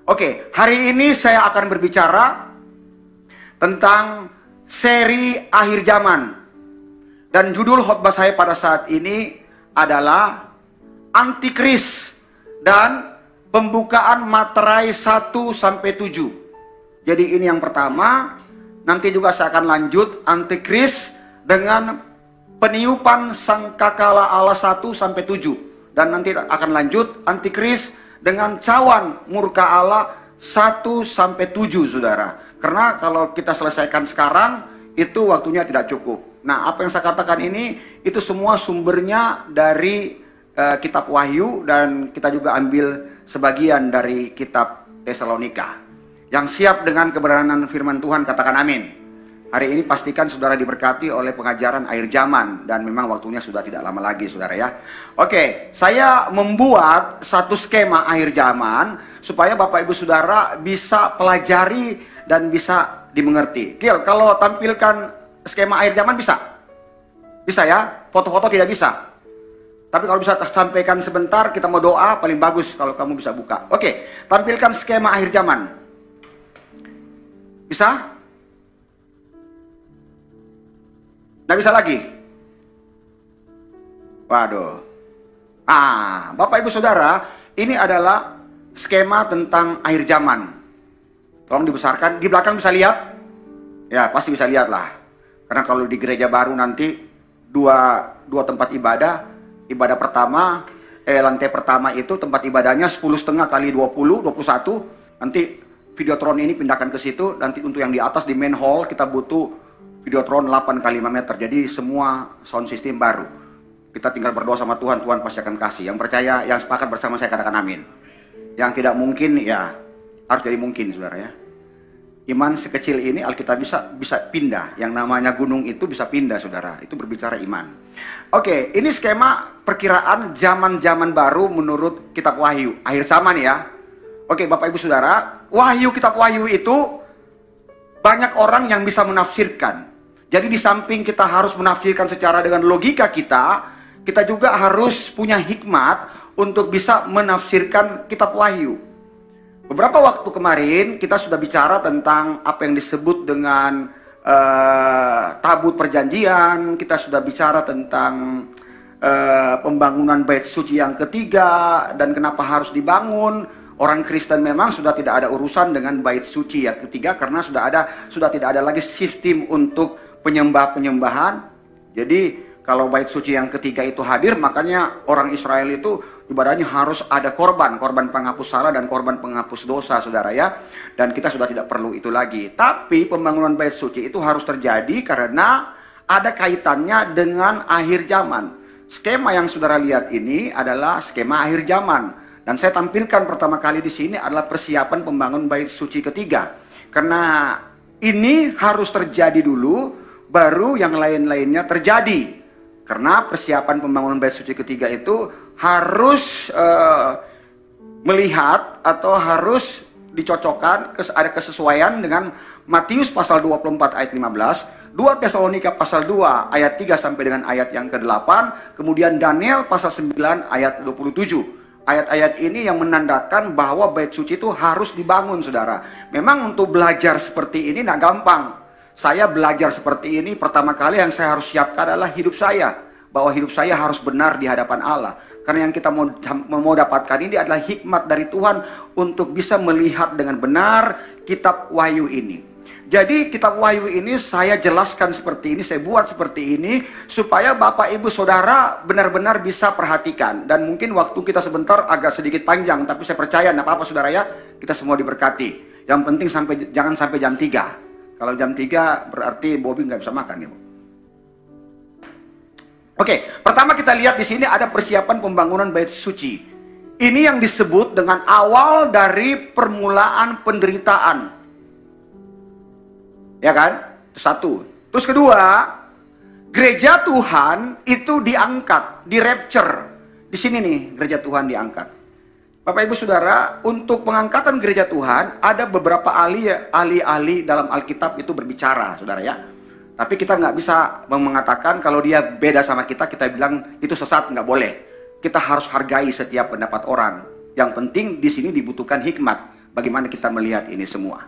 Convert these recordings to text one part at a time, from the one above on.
Oke, hari ini saya akan berbicara tentang seri akhir zaman. Dan judul khotbah saya pada saat ini adalah Antikris dan pembukaan materai 1-7. Jadi ini yang pertama. Nanti juga saya akan lanjut Antikris dengan peniupan sangkakala Allah 1-7. Dan nanti akan lanjut Antikris dengan cawan murka Allah 1-7, saudara. Karena kalau kita selesaikan sekarang, itu waktunya tidak cukup. Nah, apa yang saya katakan ini, itu semua sumbernya dari kitab Wahyu, dan kita juga ambil sebagian dari kitab Tesalonika. Yang siap dengan kebenaran firman Tuhan, katakan amin. Hari ini pastikan saudara diberkati oleh pengajaran akhir zaman, dan memang waktunya sudah tidak lama lagi, saudara ya. Oke, saya membuat satu skema akhir zaman supaya Bapak Ibu Saudara bisa pelajari dan bisa dimengerti. Gil, kalau tampilkan skema akhir zaman bisa? Bisa ya? Foto-foto tidak bisa. Tapi kalau bisa sampaikan sebentar, kita mau doa, paling bagus kalau kamu bisa buka. Oke, tampilkan skema akhir zaman. Bisa? Nggak bisa lagi? Waduh. Bapak Ibu Saudara, ini adalah skema tentang akhir zaman. Tolong dibesarkan. Di belakang bisa lihat? Ya, pasti bisa lihat lah. Karena kalau di gereja baru nanti dua tempat ibadah. Ibadah pertama, lantai pertama itu tempat ibadahnya 10,5 kali 20, 21. Nanti Videotron ini pindahkan ke situ. Nanti untuk yang di atas di main hall kita butuh Videotron 8 kali 5 meter. Jadi semua sound system baru. Kita tinggal berdoa sama Tuhan, Tuhan pasti akan kasih. Yang percaya, yang sepakat bersama saya katakan amin. Yang tidak mungkin ya harus jadi mungkin, saudara ya. Iman sekecil ini Alkitab bisa pindah. Yang namanya gunung itu bisa pindah, saudara. Itu berbicara iman. Oke, ini skema perkiraan zaman-zaman baru menurut kitab Wahyu. Akhir zaman ya. Oke, Bapak Ibu Saudara, kitab Wahyu itu banyak orang yang bisa menafsirkan. Jadi di samping kita harus menafsirkan secara dengan logika kita juga harus punya hikmat untuk bisa menafsirkan kitab Wahyu. Beberapa waktu kemarin kita sudah bicara tentang apa yang disebut dengan tabut perjanjian. Kita sudah bicara tentang pembangunan bait suci yang ketiga dan kenapa harus dibangun. Orang Kristen memang sudah tidak ada urusan dengan bait suci yang ketiga karena sudah tidak ada lagi sistem untuk penyembahan. Jadi kalau bait suci yang ketiga itu hadir, makanya orang Israel itu ibadahnya harus ada korban penghapus salah dan korban penghapus dosa, saudara ya. Dan kita sudah tidak perlu itu lagi. Tapi pembangunan bait suci itu harus terjadi karena ada kaitannya dengan akhir zaman. Skema yang saudara lihat ini adalah skema akhir zaman. Dan saya tampilkan pertama kali di sini adalah persiapan pembangunan bait suci ketiga. Karena ini harus terjadi dulu, baru yang lain-lainnya terjadi. Karena persiapan pembangunan bait suci ketiga itu harus melihat atau harus dicocokkan, ada kesesuaian dengan Matius pasal 24 ayat 15, 2 Tesalonika pasal 2 ayat 3 sampai dengan ayat yang ke-8, kemudian Daniel pasal 9 ayat 27. Ayat-ayat ini yang menandakan bahwa bait suci itu harus dibangun, saudara. Memang untuk belajar seperti ini tidak gampang. Saya belajar seperti ini, pertama kali yang saya harus siapkan adalah hidup saya. Bahwa hidup saya harus benar di hadapan Allah. Karena yang kita mau dapatkan ini adalah hikmat dari Tuhan untuk bisa melihat dengan benar kitab Wahyu ini. Jadi kitab Wahyu ini saya jelaskan seperti ini, saya buat seperti ini supaya Bapak Ibu Saudara benar-benar bisa perhatikan. Dan mungkin waktu kita sebentar agak sedikit panjang, tapi saya percaya tidak apa-apa saudara ya, kita semua diberkati. Yang penting jangan sampai jam 3. Kalau jam 3 berarti Bobby nggak bisa makan ya. Oke, pertama kita lihat di sini ada persiapan pembangunan bait suci. Ini yang disebut dengan awal dari permulaan penderitaan. Ya kan? Satu. Terus kedua, gereja Tuhan itu diangkat, di rapture. Di sini nih, gereja Tuhan diangkat. Bapak Ibu Saudara, untuk pengangkatan gereja Tuhan ada beberapa ahli-ahli dalam Alkitab itu berbicara, saudara ya. Tapi kita nggak bisa mengatakan kalau dia beda sama kita bilang itu sesat, nggak boleh. Kita harus hargai setiap pendapat orang. Yang penting di sini dibutuhkan hikmat. bagaimana kita melihat ini semua.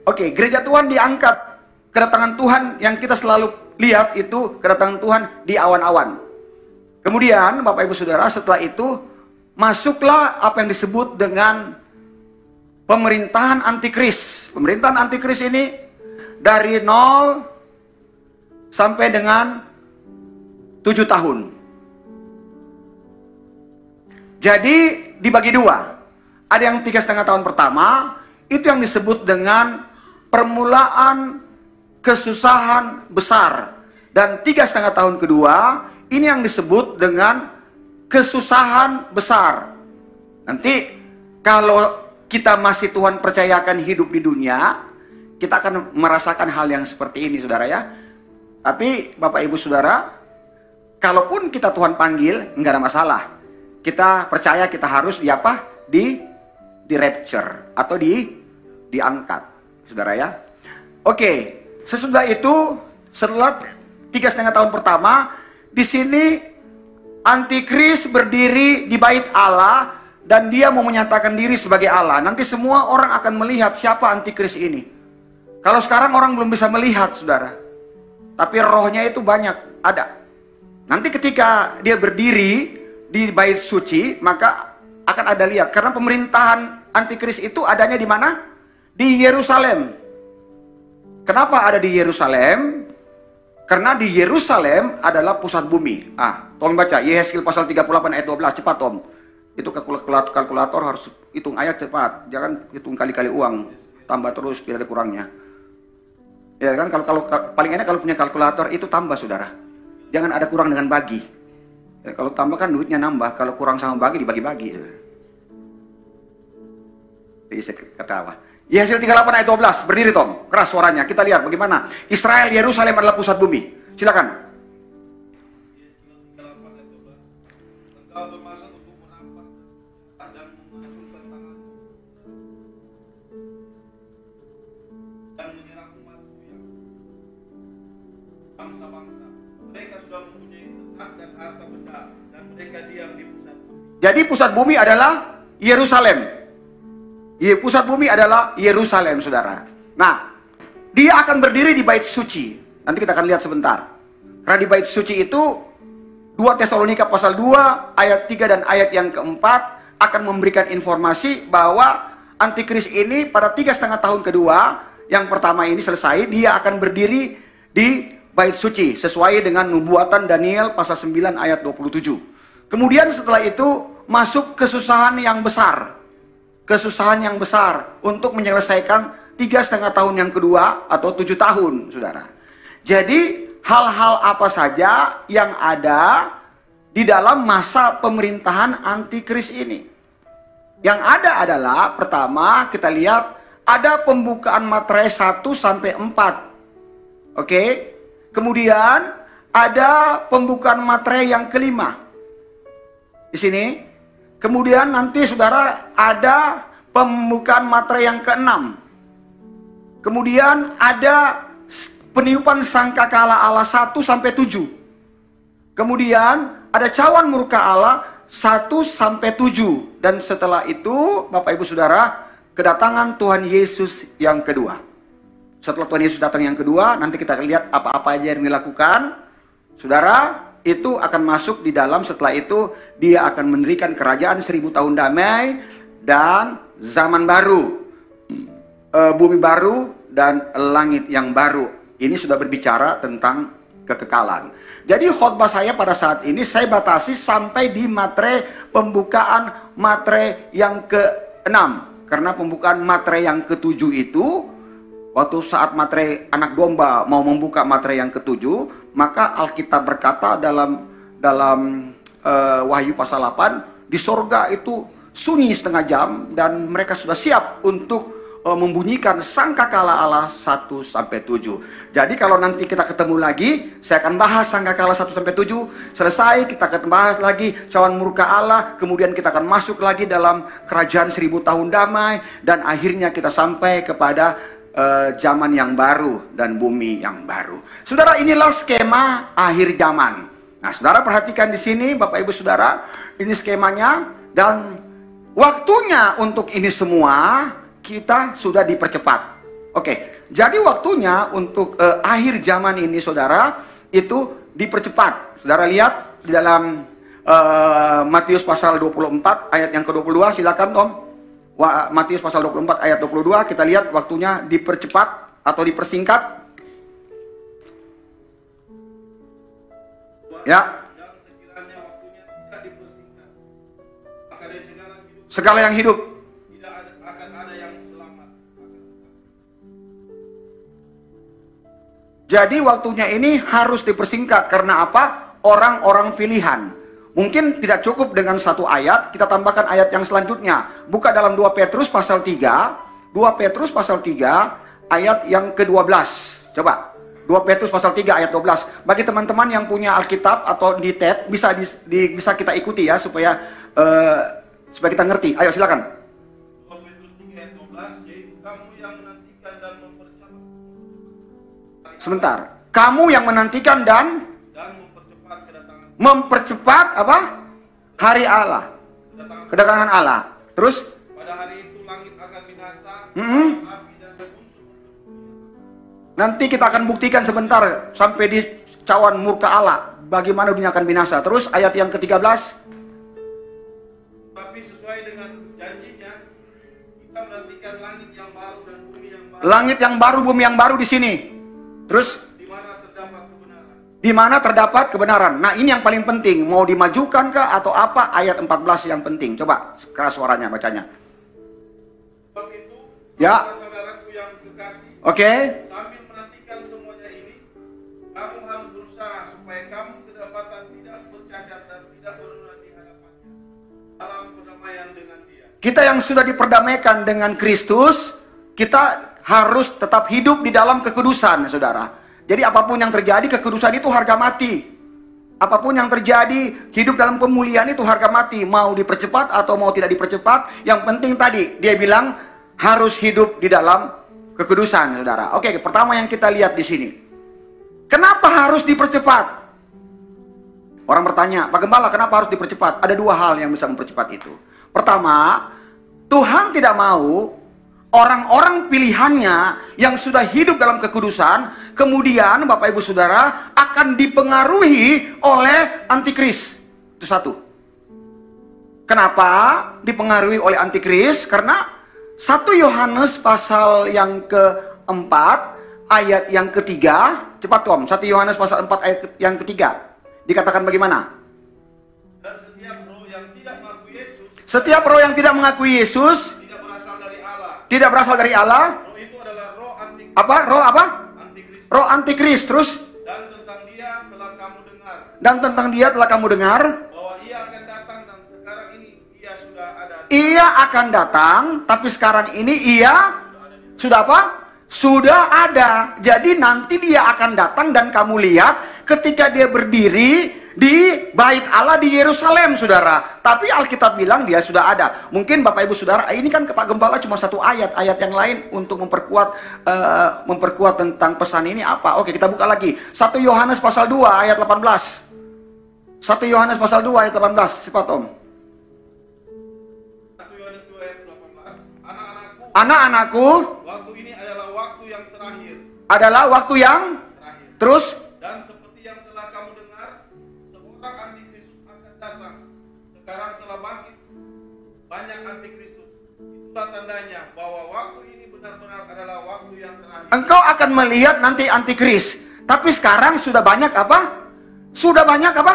Oke, gereja Tuhan diangkat. Kedatangan Tuhan yang kita selalu lihat itu kedatangan Tuhan di awan-awan. Kemudian Bapak Ibu Saudara, setelah itu masuklah apa yang disebut dengan pemerintahan antikris. Pemerintahan antikris ini dari 0 sampai dengan 7 tahun. Jadi dibagi dua. Ada yang 3,5 tahun pertama, itu yang disebut dengan permulaan kesusahan besar. Dan 3,5 tahun kedua, ini yang disebut dengan kesusahan besar. Nanti kalau kita masih Tuhan percayakan hidup di dunia, kita akan merasakan hal yang seperti ini, saudara ya. Tapi Bapak Ibu Saudara, kalaupun kita Tuhan panggil, nggak ada masalah. Kita percaya kita harus di apa? Di rapture atau diangkat, saudara ya. Oke, sesudah itu, setelah 3,5 tahun pertama, di sini antikris berdiri di bait Allah dan dia mau menyatakan diri sebagai Allah. Nanti semua orang akan melihat siapa antikris ini. Kalau sekarang orang belum bisa melihat, saudara, tapi rohnya itu banyak ada. Nanti ketika dia berdiri di bait suci, maka akan ada lihat. Karena pemerintahan antikris itu adanya di mana? Di Yerusalem. Kenapa ada di Yerusalem? Karena di Yerusalem adalah pusat bumi. Tolong baca Yehezkiel pasal 38 ayat 12. Cepat Tom. Itu kalkulator harus hitung ayat cepat. Jangan hitung kali-kali uang. Tambah terus, tidak ada kurangnya. Ya kan, kalau paling enak kalau punya kalkulator itu tambah, saudara. Jangan ada kurang dengan bagi. Ya, kalau tambah kan duitnya nambah, kalau kurang sama bagi dibagi-bagi. Jadi saya ketawa. Yehezkiel 38 ayat 12, berdiri Tom, keras suaranya. Kita lihat bagaimana Israel, Yerusalem adalah pusat bumi. Silakan. Engkau bermaksud untuk merampas dan menghancurkan tangan dan menyerang umatku yang bangsa-bangsa. Mereka sudah mempunyai ternak dan harta benda dan mereka diam di pusat bumi. Jadi pusat bumi adalah Yerusalem. Pusat bumi adalah Yerusalem, saudara. Nah, dia akan berdiri di bait suci. Nanti kita akan lihat sebentar. Karena di bait suci itu 2 Tesalonika pasal 2 ayat 3 dan ayat yang keempat akan memberikan informasi bahwa antikris ini pada 3,5 tahun kedua, yang pertama ini selesai, dia akan berdiri di bait suci sesuai dengan nubuatan Daniel pasal 9 ayat 27. Kemudian setelah itu masuk kesusahan yang besar. Kesusahan yang besar untuk menyelesaikan 3,5 tahun yang kedua atau 7 tahun, saudara. Jadi hal-hal apa saja yang ada di dalam masa pemerintahan antikris ini? Yang ada adalah pertama kita lihat ada pembukaan materai 1 sampai 4. Oke. Kemudian ada pembukaan materai yang kelima. Di sini. Kemudian nanti saudara ada pembukaan materai yang ke-6. Kemudian ada peniupan sangkakala Allah 1 sampai 7. Kemudian ada cawan murka Allah 1 sampai 7. Dan setelah itu Bapak Ibu Saudara, kedatangan Tuhan Yesus yang kedua. Setelah Tuhan Yesus datang yang kedua, nanti kita lihat apa-apa aja yang dilakukan. Saudara, itu akan masuk di dalam, setelah itu dia akan mendirikan kerajaan 1000 tahun damai dan zaman baru, bumi baru dan langit yang baru. Ini sudah berbicara tentang kekekalan. Jadi khotbah saya pada saat ini saya batasi sampai di materai pembukaan materai yang ke-6. Karena pembukaan materai yang ke-7 itu, waktu saat materai anak domba mau membuka materai yang ke-7, maka Alkitab berkata dalam Wahyu pasal 8, di sorga itu sunyi setengah jam dan mereka sudah siap untuk membunyikan sangkakala Allah 1 sampai 7. Jadi kalau nanti kita ketemu lagi, saya akan bahas sangkakala 1 sampai 7. Selesai, kita akan bahas lagi cawan murka Allah. Kemudian kita akan masuk lagi dalam kerajaan 1000 tahun damai. Dan akhirnya kita sampai kepada zaman yang baru dan bumi yang baru. Saudara, inilah skema akhir zaman. Nah, saudara perhatikan di sini, Bapak Ibu Saudara, ini skemanya dan waktunya untuk ini semua kita sudah dipercepat. Oke, jadi waktunya untuk akhir zaman ini saudara itu dipercepat. Saudara lihat di dalam Matius pasal 24 ayat yang ke-22, silakan Tom. Matius pasal 24 ayat 22, kita lihat waktunya dipercepat atau dipersingkat. Ya. Segala yang hidup tidak akan ada yang selamat. Jadi waktunya ini harus dipersingkat. Karena apa? Orang-orang pilihan. Mungkin tidak cukup dengan satu ayat, kita tambahkan ayat yang selanjutnya. Buka dalam 2 Petrus pasal 3. 2 Petrus pasal 3 ayat yang ke-12. Coba. 2 Petrus pasal 3 ayat 12. Bagi teman-teman yang punya Alkitab atau di tab, bisa kita ikuti ya supaya kita ngerti. Ayo silakan. 2 Petrus 3 ayat 12, yaitu kamu yang menantikan dan mempercepat. Sebentar. Kamu yang menantikan dan mempercepat kedatangan. Mempercepat apa? Hari Allah. Kedatangan Allah. Terus? Pada hari itu langit akan binasa, api dan berunsur. Nanti kita akan buktikan sebentar sampai di cawan murka Allah bagaimana dunia akan binasa. Terus ayat yang ke-13. Tapi sesuai dengan janjinya, kita menantikan langit yang baru dan bumi yang baru. Langit yang baru, bumi yang baru di sini. Terus? Di mana terdapat kebenaran. Di mana terdapat kebenaran. Nah ini yang paling penting. Mau dimajukan kah atau apa? Ayat 14 yang penting. Coba keras suaranya bacanya. Sebab itu, ya. saudaraku yang kekasih. Oke. Sambil menantikan semuanya ini, kamu harus berusaha supaya kamu kedapatan tidak bercacat dan tidak bernoda di hadapannya dalam perdamaian dengan Dia. Kita yang sudah diperdamaikan dengan Kristus, kita harus tetap hidup di dalam kekudusan, saudara. Jadi apapun yang terjadi, kekudusan itu harga mati. Apapun yang terjadi, hidup dalam pemulihan itu harga mati. Mau dipercepat atau mau tidak dipercepat, yang penting tadi, dia bilang harus hidup di dalam kekudusan, saudara. Oke, pertama yang kita lihat di sini. Kenapa harus dipercepat? Orang bertanya, Pak Gembala, kenapa harus dipercepat? Ada dua hal yang bisa mempercepat itu. Pertama, Tuhan tidak mau orang-orang pilihannya yang sudah hidup dalam kekudusan, kemudian Bapak Ibu Saudara akan dipengaruhi oleh antikris. Itu satu. Kenapa dipengaruhi oleh antikris? Karena 1 Yohanes pasal yang ke-4 ayat yang ketiga. Cepat Tom, 1 Yohanes pasal 4 ayat yang ketiga. Dikatakan bagaimana? Dan setiap roh yang tidak mengakui Yesus, setiap roh yang tidak mengakui Yesus tidak berasal dari Allah. Tidak berasal dari Allah. Roh itu adalah roh antikris. Apa? Roh apa? Antikris. Roh antikris. Terus? Dan tentang dia telah kamu dengar. Dan tentang dia telah kamu dengar bahwa ia akan datang dan sekarang ini ia sudah ada. Ia akan datang, tapi sekarang ini ia sudah apa? Sudah ada. Jadi nanti dia akan datang dan kamu lihat ketika dia berdiri di bait Allah di Yerusalem, saudara. Tapi Alkitab bilang dia sudah ada. Mungkin Bapak Ibu Saudara, ini kan Pak Gembala cuma satu ayat. Ayat yang lain untuk memperkuat tentang pesan ini apa? Oke, kita buka lagi. 1 Yohanes pasal 2 ayat 18. 1 Yohanes pasal 2 ayat 18. Cepat Om. 1 Yohanes 2 ayat 18. Anak-anakku, waktu ini adalah waktu yang terakhir. Adalah waktu yang Terakhir. terus Dan seperti yang telah kamu dengar, seorang antikristus akan datang. Sekarang telah bangkit banyak antikristus. Itulah tandanya bahwa waktu ini benar-benar adalah waktu yang terakhir. engkau akan melihat nanti antikris. Tapi sekarang sudah banyak apa? Sudah banyak apa?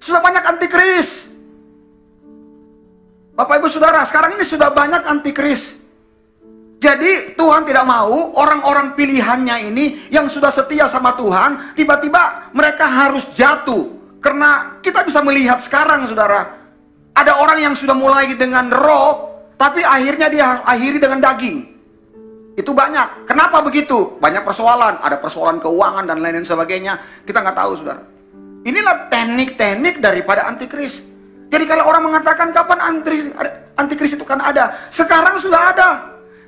Sudah banyak antikris. Bapak Ibu Saudara, sekarang ini sudah banyak antikris. Jadi Tuhan tidak mau orang-orang pilihannya ini yang sudah setia sama Tuhan, tiba-tiba mereka harus jatuh. Karena kita bisa melihat sekarang, saudara, ada orang yang sudah mulai dengan roh, tapi akhirnya dia akhiri dengan daging. Itu banyak. Kenapa begitu? Banyak persoalan. Ada persoalan keuangan dan lain-lain sebagainya. Kita nggak tahu, saudara. Inilah teknik-teknik daripada antikris. Jadi kalau orang mengatakan kapan antikris itu kan ada, sekarang sudah ada.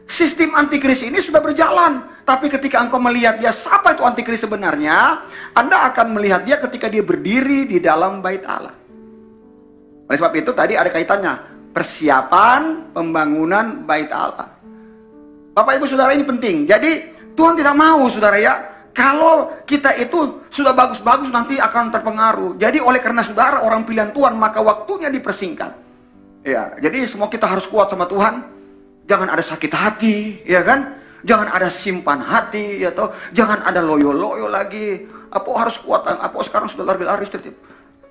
Sistem antikris ini sudah berjalan. Tapi ketika engkau melihat dia, siapa itu antikris sebenarnya, Anda akan melihat dia ketika dia berdiri di dalam bait Allah. Oleh sebab itu tadi ada kaitannya. persiapan pembangunan bait Allah. Bapak Ibu Saudara, ini penting. Jadi Tuhan tidak mau saudara ya, kalau kita itu sudah bagus-bagus nanti akan terpengaruh. Jadi oleh karena saudara orang pilihan Tuhan, maka waktunya dipersingkat. Ya, jadi semua kita harus kuat sama Tuhan. Jangan ada sakit hati, ya kan? Jangan ada simpan hati, ya toh. Jangan ada loyo-loyo lagi. Apo harus kuat. Apo sekarang sudah lari-lari tertib.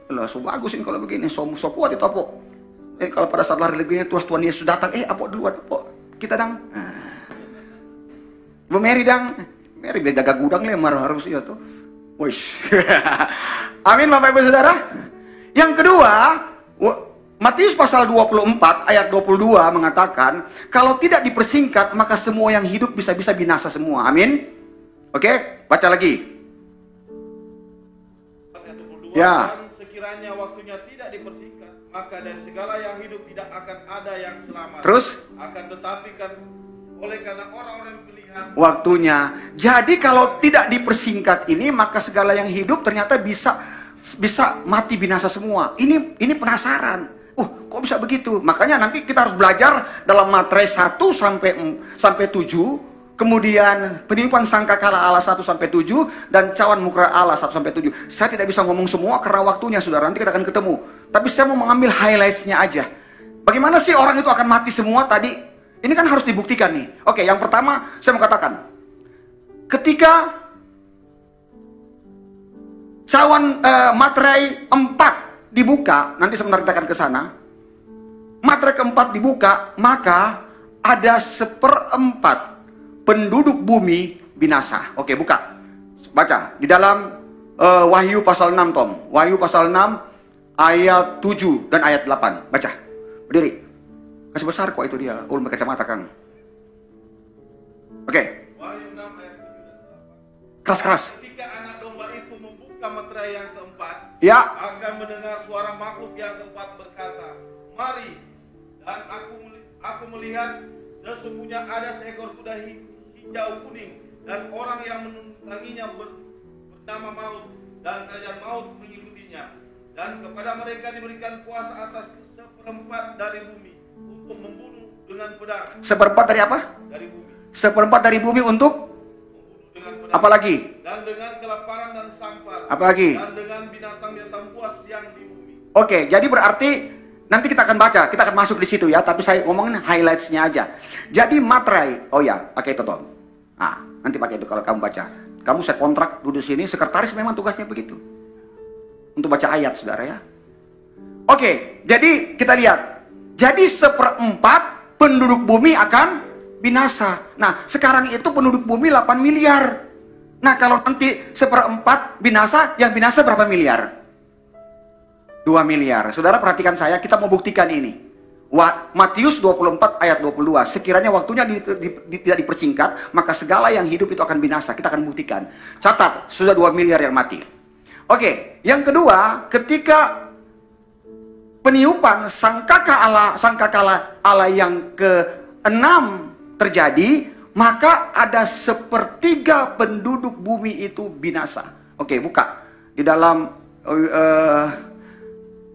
Lah, so bagus ini kalau begini, so kuat itu Apo. Kalau pada saat lari begini, Tuhan Yesus datang, Apo duluan, Apo. Kita dang. Bu Mary dang. Mary beli jaga gudang lemar harus ya tuh. Wish. Amin Bapak Ibu Saudara. Yang kedua, Matius pasal 24 ayat 22 mengatakan, kalau tidak dipersingkat maka semua yang hidup bisa-bisa binasa semua. Amin. Oke, baca lagi. Ayat 22, ya. Dan sekiranya waktunya tidak dipersingkat, maka dari segala yang hidup tidak akan ada yang selamat. Terus? Akan tetapi kan oleh karena orang-orang pilihan waktunya. Jadi kalau tidak dipersingkat ini, maka segala yang hidup ternyata bisa mati binasa semua. Ini penasaran. Kok bisa begitu? Makanya nanti kita harus belajar dalam Matius 1 sampai 7, kemudian penipuan sangkakala Allah 1 sampai 7 dan cawan mukra Allah 1 sampai 7. Saya tidak bisa ngomong semua karena waktunya Saudara, nanti kita akan ketemu. Tapi saya mau mengambil highlights-nya aja. Bagaimana sih orang itu akan mati semua tadi? Ini kan harus dibuktikan nih. Oke, yang pertama saya mau katakan, ketika cawan materai 4 dibuka, nanti sebentar kita akan ke sana. Materai keempat dibuka, maka ada 1/4 penduduk bumi binasa. Oke, buka. Baca di dalam Wahyu pasal 6, Tom. Wahyu pasal 6 ayat 7 dan ayat 8. Baca. Berdiri. Kasih besar kok itu dia. Ulun berkacamata Kang. Oke. Wahyu 6 ayat 7 dan 8. Keras-keras. Ketika anak domba itu membuka materai yang keempat, Ya. akan mendengar suara makhluk yang keempat berkata, "Mari." Dan aku melihat sesungguhnya ada seekor kuda hijau kuning, dan orang yang menungganginya bernama Maut, dan kerajaan Maut mengikutinya. Dan kepada mereka diberikan kuasa atas 1/4 dari bumi untuk membunuh dengan pedang. 1/4 dari apa? Dari bumi. 1/4 dari bumi untuk Membunuh dengan pedang. apa lagi? Dan dengan kelaparan dan sampar. Apa lagi? Dan dengan binatang-binatang buas yang di bumi. Oke, jadi berarti nanti kita akan baca, kita akan masuk di situ ya, tapi saya ngomongin highlights-nya aja. Jadi materai, oh ya, pakai itu Tom. Nah, nanti pakai itu kalau kamu baca. Kamu saya kontrak duduk sini, sekretaris memang tugasnya begitu. Untuk baca ayat, Saudara ya. Oke, jadi kita lihat. Jadi 1/4 penduduk bumi akan binasa. Nah, sekarang itu penduduk bumi 8 miliar. Nah, kalau nanti 1/4 binasa, yang binasa berapa miliar? 2 miliar. Saudara perhatikan saya, kita mau buktikan ini. Matius 24 ayat 22. Sekiranya waktunya tidak dipersingkat, maka segala yang hidup itu akan binasa. Kita akan buktikan. Catat, sudah 2 miliar yang mati. Oke, yang kedua, ketika peniupan sangkakala Allah yang ke-6 terjadi, maka ada 1/3 penduduk bumi itu binasa. Oke, buka. Di dalam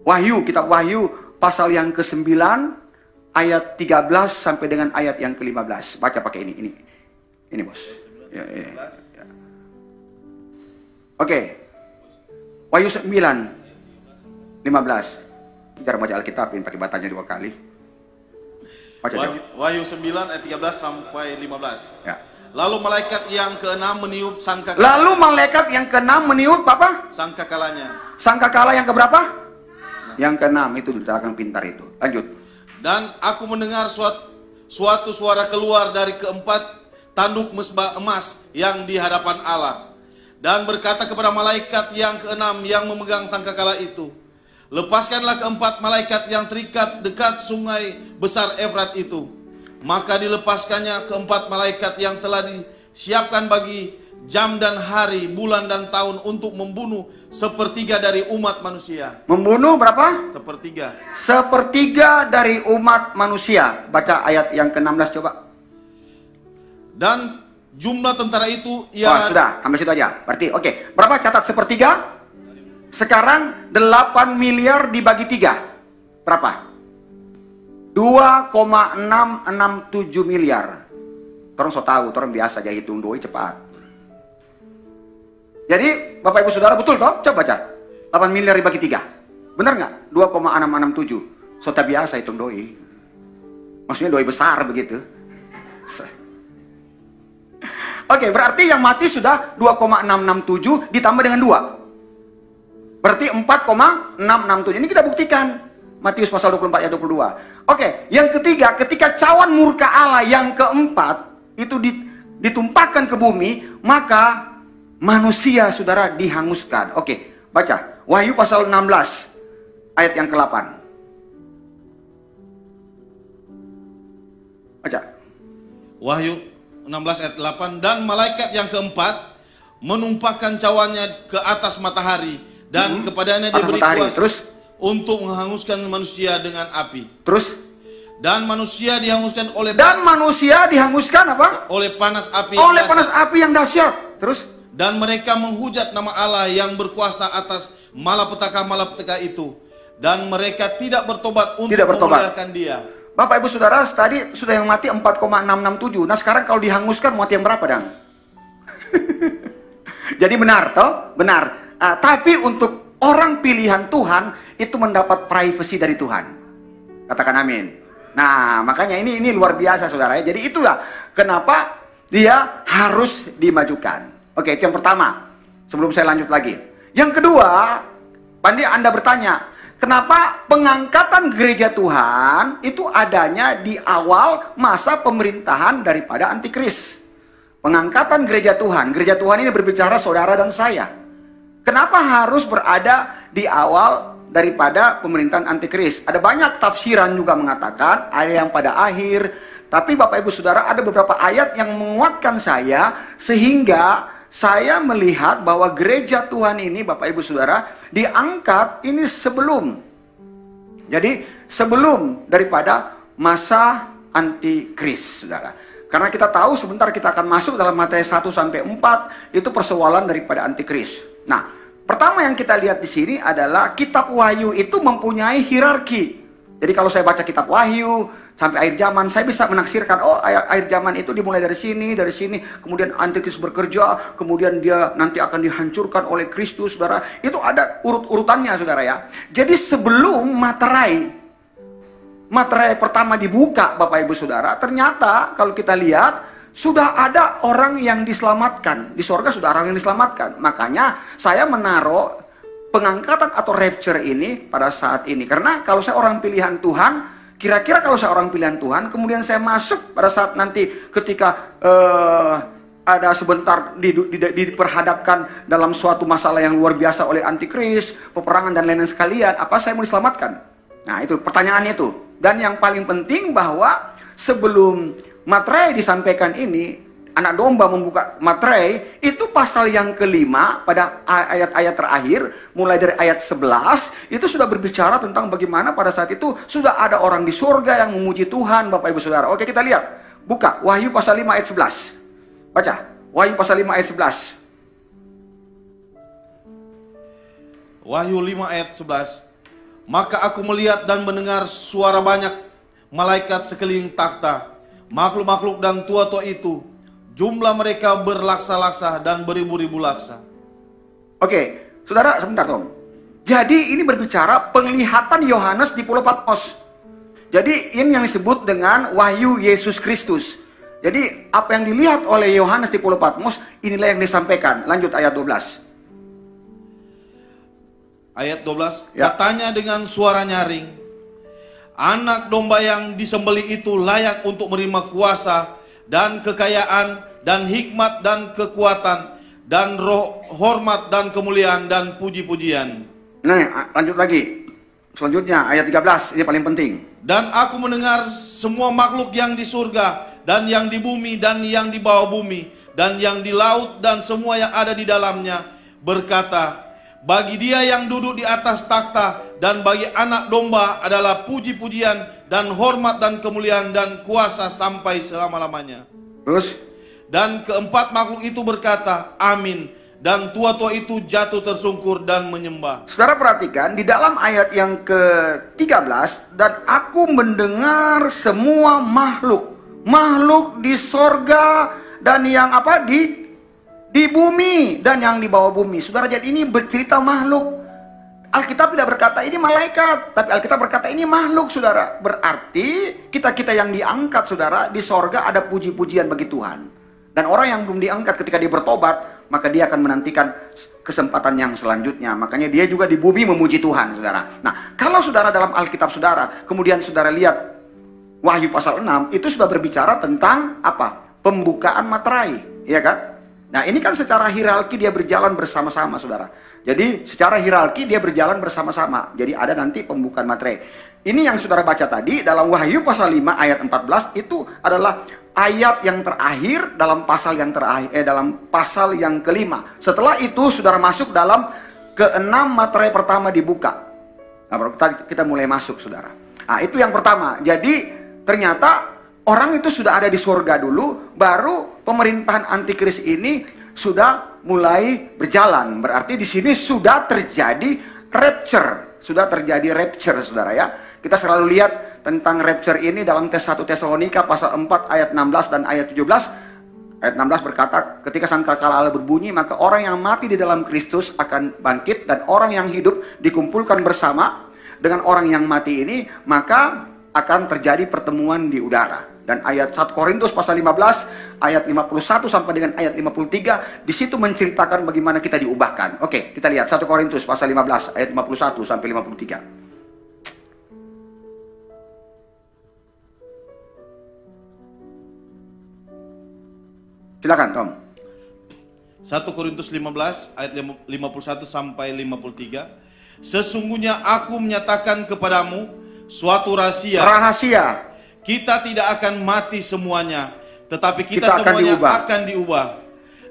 Wahyu, kitab Wahyu pasal yang ke-9 ayat 13 sampai dengan ayat yang ke-15. Baca pakai ini. Ini, Bos. Ya. Oke. Wahyu 9 15. Biar baca Alkitab ini pakai batanya 2 kali. Baca Wahyu 9 ayat 13 sampai 15. Ya. Lalu malaikat yang ke-6 meniup sangkakala. Lalu malaikat yang ke-6 meniup apa? Sangkakalanya. Sangkakala yang keberapa? Yang ke-6 itu dagang pintar itu. Lanjut. Dan aku mendengar suatu suara keluar dari keempat tanduk mesbah emas yang di hadapan Allah, dan berkata kepada malaikat yang ke-6 yang memegang sangkakala itu, "Lepaskanlah keempat malaikat yang terikat dekat sungai besar Efrat itu." Maka dilepaskannya keempat malaikat yang telah disiapkan bagi jam dan hari, bulan dan tahun untuk membunuh 1/3 dari umat manusia. Membunuh berapa? 1/3. 1/3 dari umat manusia. Baca ayat yang ke-16 coba. Dan jumlah tentara itu Sudah, sampai situ aja. Berarti oke. Berapa catat 1/3? Sekarang 8 miliar dibagi 3. Berapa? 2,667 miliar. Orang so tahu, orang biasa aja hitung doi cepat. Jadi Bapak Ibu Saudara betul toh? Coba baca. 8 miliar dibagi 3. Benar nggak? 2,667. So tak biasa hitung doi. Maksudnya doi besar begitu. Oke, berarti yang mati sudah 2,667 ditambah dengan 2. Berarti 4,667. Ini kita buktikan. Matius pasal 24 ayat 22. Oke, yang ketiga, ketika cawan murka Allah yang keempat itu ditumpahkan ke bumi, maka manusia, saudara, dihanguskan. Oke, baca. Wahyu pasal 16 ayat yang ke-8. Baca. Wahyu 16 ayat 8. Dan malaikat yang keempat menumpahkan cawannya ke atas matahari, dan kepadanya diberi kuasa untuk menghanguskan manusia dengan api. Terus? Dan manusia dihanguskan oleh apa? Oleh panas api. Panas api yang dahsyat. Terus? Dan mereka menghujat nama Allah yang berkuasa atas malapetaka-malapetaka itu, dan mereka tidak bertobat untuk memuliakan Dia. Bapak Ibu Saudara, tadi sudah yang mati 4,667. Nah, sekarang kalau dihanguskan mati yang berapa, Dang? Jadi benar toh? Benar. Tapi untuk orang pilihan Tuhan itu mendapat privasi dari Tuhan. Katakan amin. Nah, makanya ini luar biasa, saudara. Jadi itulah kenapa dia harus dimajukan. Oke, itu yang pertama. Sebelum saya lanjut lagi. Yang kedua, pasti Anda bertanya, kenapa pengangkatan gereja Tuhan itu adanya di awal masa pemerintahan daripada antikris? Pengangkatan gereja Tuhan ini berbicara saudara dan saya. Kenapa harus berada di awal daripada pemerintahan antikris? Ada banyak tafsiran juga mengatakan, ada yang pada akhir. Tapi Bapak Ibu Saudara, ada beberapa ayat yang menguatkan saya, sehingga saya melihat bahwa gereja Tuhan ini, Bapak Ibu Saudara, diangkat ini sebelum. Jadi sebelum daripada masa antikris, saudara. Karena kita tahu sebentar kita akan masuk dalam Matius 1-4, itu persoalan daripada antikris. Nah, pertama yang kita lihat di sini adalah kitab Wahyu itu mempunyai hierarki. Jadi kalau saya baca kitab Wahyu sampai akhir zaman, saya bisa menaksirkan, oh akhir zaman itu dimulai dari sini, kemudian antikris bekerja, kemudian dia nanti akan dihancurkan oleh Kristus, saudara. Itu ada urut-urutannya, saudara ya. Jadi sebelum materai pertama dibuka, Bapak Ibu Saudara, ternyata kalau kita lihat sudah ada orang yang diselamatkan. Di sorga sudah orang yang diselamatkan. Makanya saya menaruh pengangkatan atau rapture ini pada saat ini. Karena kalau saya orang pilihan Tuhan, kira-kira kalau saya orang pilihan Tuhan, kemudian saya masuk pada saat nanti ketika ada sebentar diperhadapkan dalam suatu masalah yang luar biasa oleh antikris, peperangan dan lain-lain sekalian, apa saya mau diselamatkan? Nah, itu pertanyaannya itu. Dan yang paling penting bahwa sebelum materai disampaikan ini, anak domba membuka materai, itu pasal yang kelima pada ayat-ayat terakhir, mulai dari ayat 11, itu sudah berbicara tentang bagaimana pada saat itu sudah ada orang di surga yang memuji Tuhan, Bapak Ibu Saudara. Oke, kita lihat. Buka Wahyu pasal 5 ayat 11. Baca. Wahyu pasal 5 ayat 11. Wahyu 5 ayat 11. Maka aku melihat dan mendengar suara banyak malaikat sekeliling takhta, makhluk-makhluk dan tua-tua itu. Jumlah mereka berlaksa-laksa dan beribu-ribu laksa. Oke, saudara, sebentar Tom. Jadi ini berbicara penglihatan Yohanes di Pulau Patmos. Jadi ini yang disebut dengan Wahyu Yesus Kristus. Jadi apa yang dilihat oleh Yohanes di Pulau Patmos, inilah yang disampaikan. Lanjut ayat 12. Ayat 12, ya. Katanya dengan suara nyaring, anak domba yang disembelih itu layak untuk menerima kuasa dan kekayaan dan hikmat dan kekuatan dan roh, hormat dan kemuliaan dan puji-pujian. Nah, lanjut lagi. Selanjutnya ayat 13, ini paling penting. Dan aku mendengar semua makhluk yang di surga dan yang di bumi dan yang di bawah bumi dan yang di laut dan semua yang ada di dalamnya berkata, bagi Dia yang duduk di atas takhta dan bagi anak domba adalah puji-pujian dan hormat dan kemuliaan dan kuasa sampai selama-lamanya. Terus? Dan keempat makhluk itu berkata, amin. dan tua-tua itu jatuh tersungkur dan menyembah. Saudara perhatikan di dalam ayat yang ke-13, dan aku mendengar semua makhluk di sorga dan yang apa di bumi dan yang di bawah bumi. Saudara, jadi ini bercerita makhluk. Alkitab tidak berkata ini malaikat, tapi Alkitab berkata ini makhluk, saudara. Berarti kita yang diangkat, saudara, di sorga ada puji-pujian bagi Tuhan. Dan orang yang belum diangkat ketika dia bertobat, maka dia akan menantikan kesempatan yang selanjutnya. Makanya dia juga di bumi memuji Tuhan, saudara. Nah, kalau saudara dalam Alkitab saudara, kemudian saudara lihat Wahyu pasal 6, itu sudah berbicara tentang apa? Pembukaan materai, ya kan? Nah, ini kan secara hierarki dia berjalan bersama-sama, saudara. Jadi secara hierarki dia berjalan bersama-sama. Jadi ada nanti pembukaan materai. Ini yang saudara baca tadi dalam Wahyu pasal 5 ayat 14, itu adalah ayat yang terakhir dalam pasal yang dalam pasal yang kelima. Setelah itu saudara masuk dalam keenam materai pertama dibuka. Nah, kita mulai masuk, saudara. Nah, itu yang pertama. Jadi ternyata orang itu sudah ada di surga dulu, baru pemerintahan antikris ini sudah mulai berjalan. Berarti di sini sudah terjadi rapture, saudara ya. Kita selalu lihat tentang rapture ini dalam 1 Tesalonika pasal 4 ayat 16 dan ayat 17. Ayat 16 berkata, ketika sangkakala Allah berbunyi, maka orang yang mati di dalam Kristus akan bangkit, dan orang yang hidup dikumpulkan bersama dengan orang yang mati ini, maka akan terjadi pertemuan di udara. Dan ayat 1 Korintus pasal 15 ayat 51 sampai dengan ayat 53, di situ menceritakan bagaimana kita diubahkan. Oke, kita lihat 1 Korintus pasal 15 ayat 51 sampai 53. Silakan, Tom. 1 Korintus 15 ayat 51 sampai 53. Sesungguhnya aku menyatakan kepadamu suatu rahasia. Kita tidak akan mati semuanya, tetapi kita semuanya akan diubah.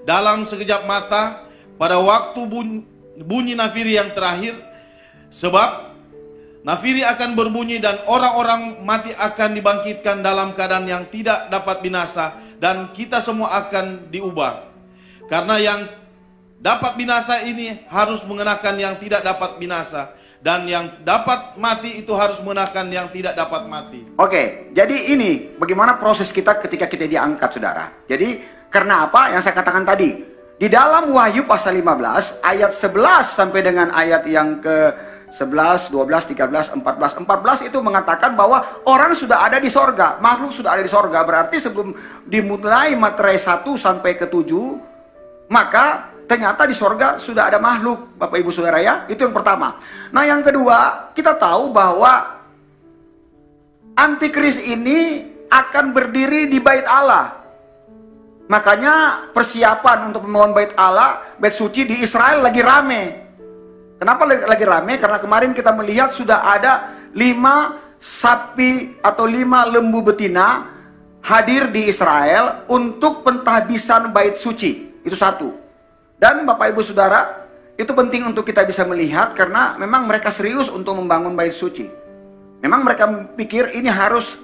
Dalam sekejap mata, pada waktu bunyi nafiri yang terakhir. Sebab nafiri akan berbunyi dan orang-orang mati akan dibangkitkan dalam keadaan yang tidak dapat binasa, dan kita semua akan diubah. Karena yang dapat binasa ini harus mengenakan yang tidak dapat binasa, dan yang dapat mati itu harus mengenakan yang tidak dapat mati. Oke, jadi ini bagaimana proses kita ketika kita diangkat, saudara. Jadi karena apa yang saya katakan tadi, di dalam Wahyu pasal 15 ayat 11 sampai dengan ayat yang ke 11, 12, 13, 14 itu mengatakan bahwa orang sudah ada di sorga, makhluk sudah ada di sorga. Berarti sebelum dimulai materai 1 sampai ke 7, maka ternyata di sorga sudah ada makhluk, Bapak Ibu Saudara ya. Itu yang pertama. Nah, yang kedua, kita tahu bahwa antikris ini akan berdiri di bait Allah. Makanya persiapan untuk membangun bait Allah, bait suci di Israel lagi rame. Kenapa lagi rame? Karena kemarin kita melihat sudah ada 5 sapi atau 5 lembu betina hadir di Israel untuk pentahbisan bait suci. Itu satu. Dan Bapak Ibu Saudara, itu penting untuk kita bisa melihat karena memang mereka serius untuk membangun bait suci. Memang mereka pikir ini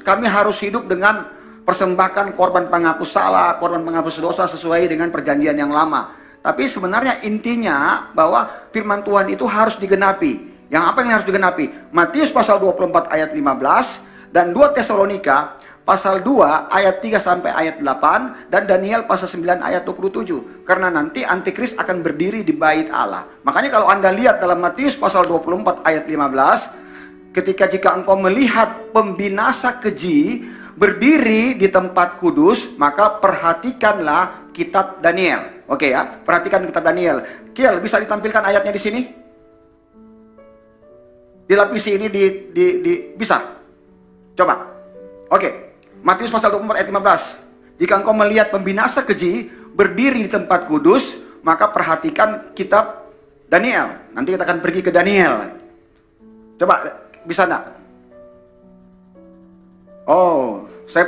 kami harus hidup dengan persembahkan korban penghapus salah, korban penghapus dosa sesuai dengan perjanjian yang lama. Tapi sebenarnya intinya bahwa firman Tuhan itu harus digenapi. Yang apa yang harus digenapi? Matius pasal 24 ayat 15 dan 2 Tesalonika pasal 2 ayat 3 sampai ayat 8 dan Daniel pasal 9 ayat 27. Karena nanti antikris akan berdiri di bait Allah. Makanya kalau Anda lihat dalam Matius pasal 24 ayat 15, jika engkau melihat pembinasa keji berdiri di tempat kudus, maka perhatikanlah kitab Daniel. Oke ya, perhatikan kitab Daniel. Kiel, bisa ditampilkan ayatnya di sini? Dilapisi ini bisa? Coba. Oke. Matius pasal 24 ayat 15. Jika engkau melihat pembinasa keji berdiri di tempat kudus, maka perhatikan kitab Daniel. Nanti kita akan pergi ke Daniel. Coba, bisa enggak? Oh,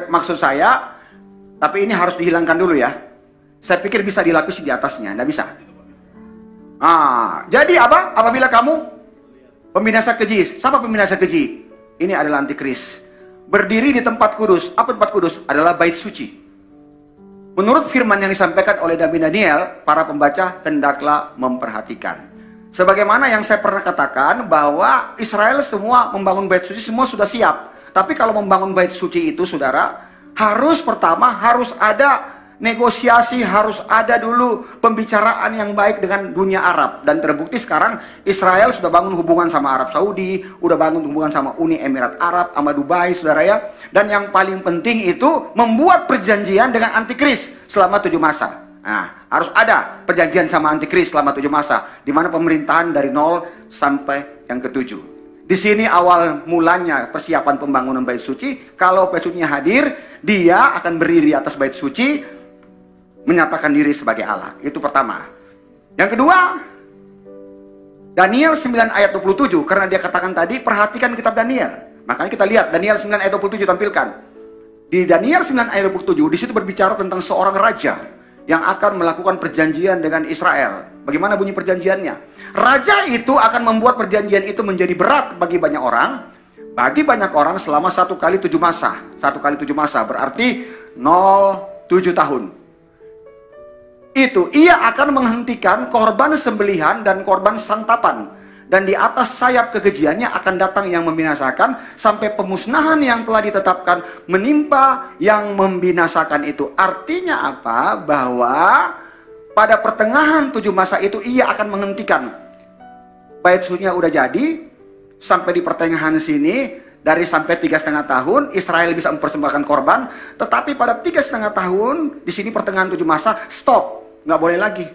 maksud saya, tapi ini harus dihilangkan dulu ya. Saya pikir bisa dilapisi di atasnya, enggak bisa. Jadi apa? Apabila kamu pembinasa keji, siapa pembinasa keji? Ini adalah antikris. Berdiri di tempat kudus. Apa tempat kudus? Adalah bait suci. Menurut firman yang disampaikan oleh Nabi Daniel, para pembaca hendaklah memperhatikan. Sebagaimana yang saya pernah katakan bahwa Israel semua membangun bait suci semua sudah siap. Tapi kalau membangun bait suci itu, saudara, pertama harus ada negosiasi, harus ada dulu pembicaraan yang baik dengan dunia Arab. Dan terbukti sekarang Israel sudah bangun hubungan sama Arab Saudi, udah bangun hubungan sama Uni Emirat Arab, sama Dubai, saudara ya. Dan yang paling penting itu membuat perjanjian dengan antikris selama 7 masa. Nah, harus ada perjanjian sama antikris selama 7 masa, di mana pemerintahan dari 0 sampai yang ke-7. Di sini awal mulanya persiapan pembangunan bait suci. Kalau bait sucinya hadir, dia akan berdiri di atas bait suci, menyatakan diri sebagai Allah. Itu pertama. Yang kedua, Daniel 9 ayat 27, karena dia katakan tadi, perhatikan kitab Daniel. Makanya kita lihat Daniel 9 ayat 27 tampilkan. Di Daniel 9 ayat 27, di situ berbicara tentang seorang raja yang akan melakukan perjanjian dengan Israel. Bagaimana bunyi perjanjiannya? Raja itu akan membuat perjanjian itu menjadi berat bagi banyak orang. Bagi banyak orang selama 1 kali 7 masa. 1 kali 7 masa berarti 7 tahun. Itu ia akan menghentikan korban sembelihan dan korban santapan. Dan di atas sayap kekejiannya akan datang yang membinasakan, sampai pemusnahan yang telah ditetapkan menimpa yang membinasakan itu. Artinya apa? Bahwa pada pertengahan 7 masa itu ia akan menghentikan. Bait sucinya udah jadi, sampai di pertengahan sini, dari sampai 3,5 tahun Israel bisa mempersembahkan korban. Tetapi pada 3,5 tahun di sini pertengahan 7 masa stop, nggak boleh lagi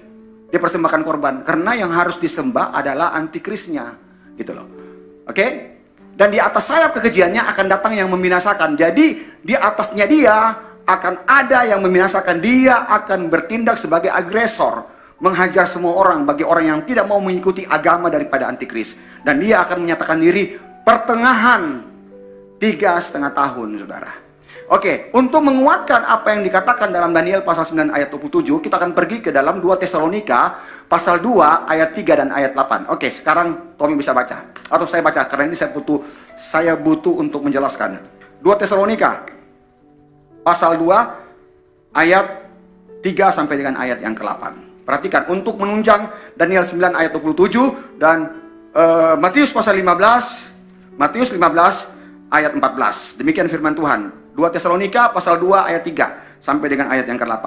dia persembahkan korban, karena yang harus disembah adalah antikrisnya, gitu loh. Oke? Dan di atas sayap kekejiannya akan datang yang membinasakan. Jadi di atasnya dia akan ada yang membinasakan. Dia akan bertindak sebagai agresor, menghajar semua orang bagi orang yang tidak mau mengikuti agama daripada antikris. Dan dia akan menyatakan diri pertengahan 3,5 tahun, saudara. Oke, untuk menguatkan apa yang dikatakan dalam Daniel pasal 9 ayat 27, kita akan pergi ke dalam 2 Tesalonika pasal 2 ayat 3 dan ayat 8. Oke, sekarang Tommy bisa baca. Atau saya baca, karena ini saya butuh untuk menjelaskan. 2 Tesalonika pasal 2 ayat 3 sampai dengan ayat yang ke-8. Perhatikan, untuk menunjang Daniel 9 ayat 27 dan Matius pasal 15, Matius 15 ayat 14. Demikian firman Tuhan. 2 Tesalonika pasal 2 ayat 3 sampai dengan ayat yang ke-8.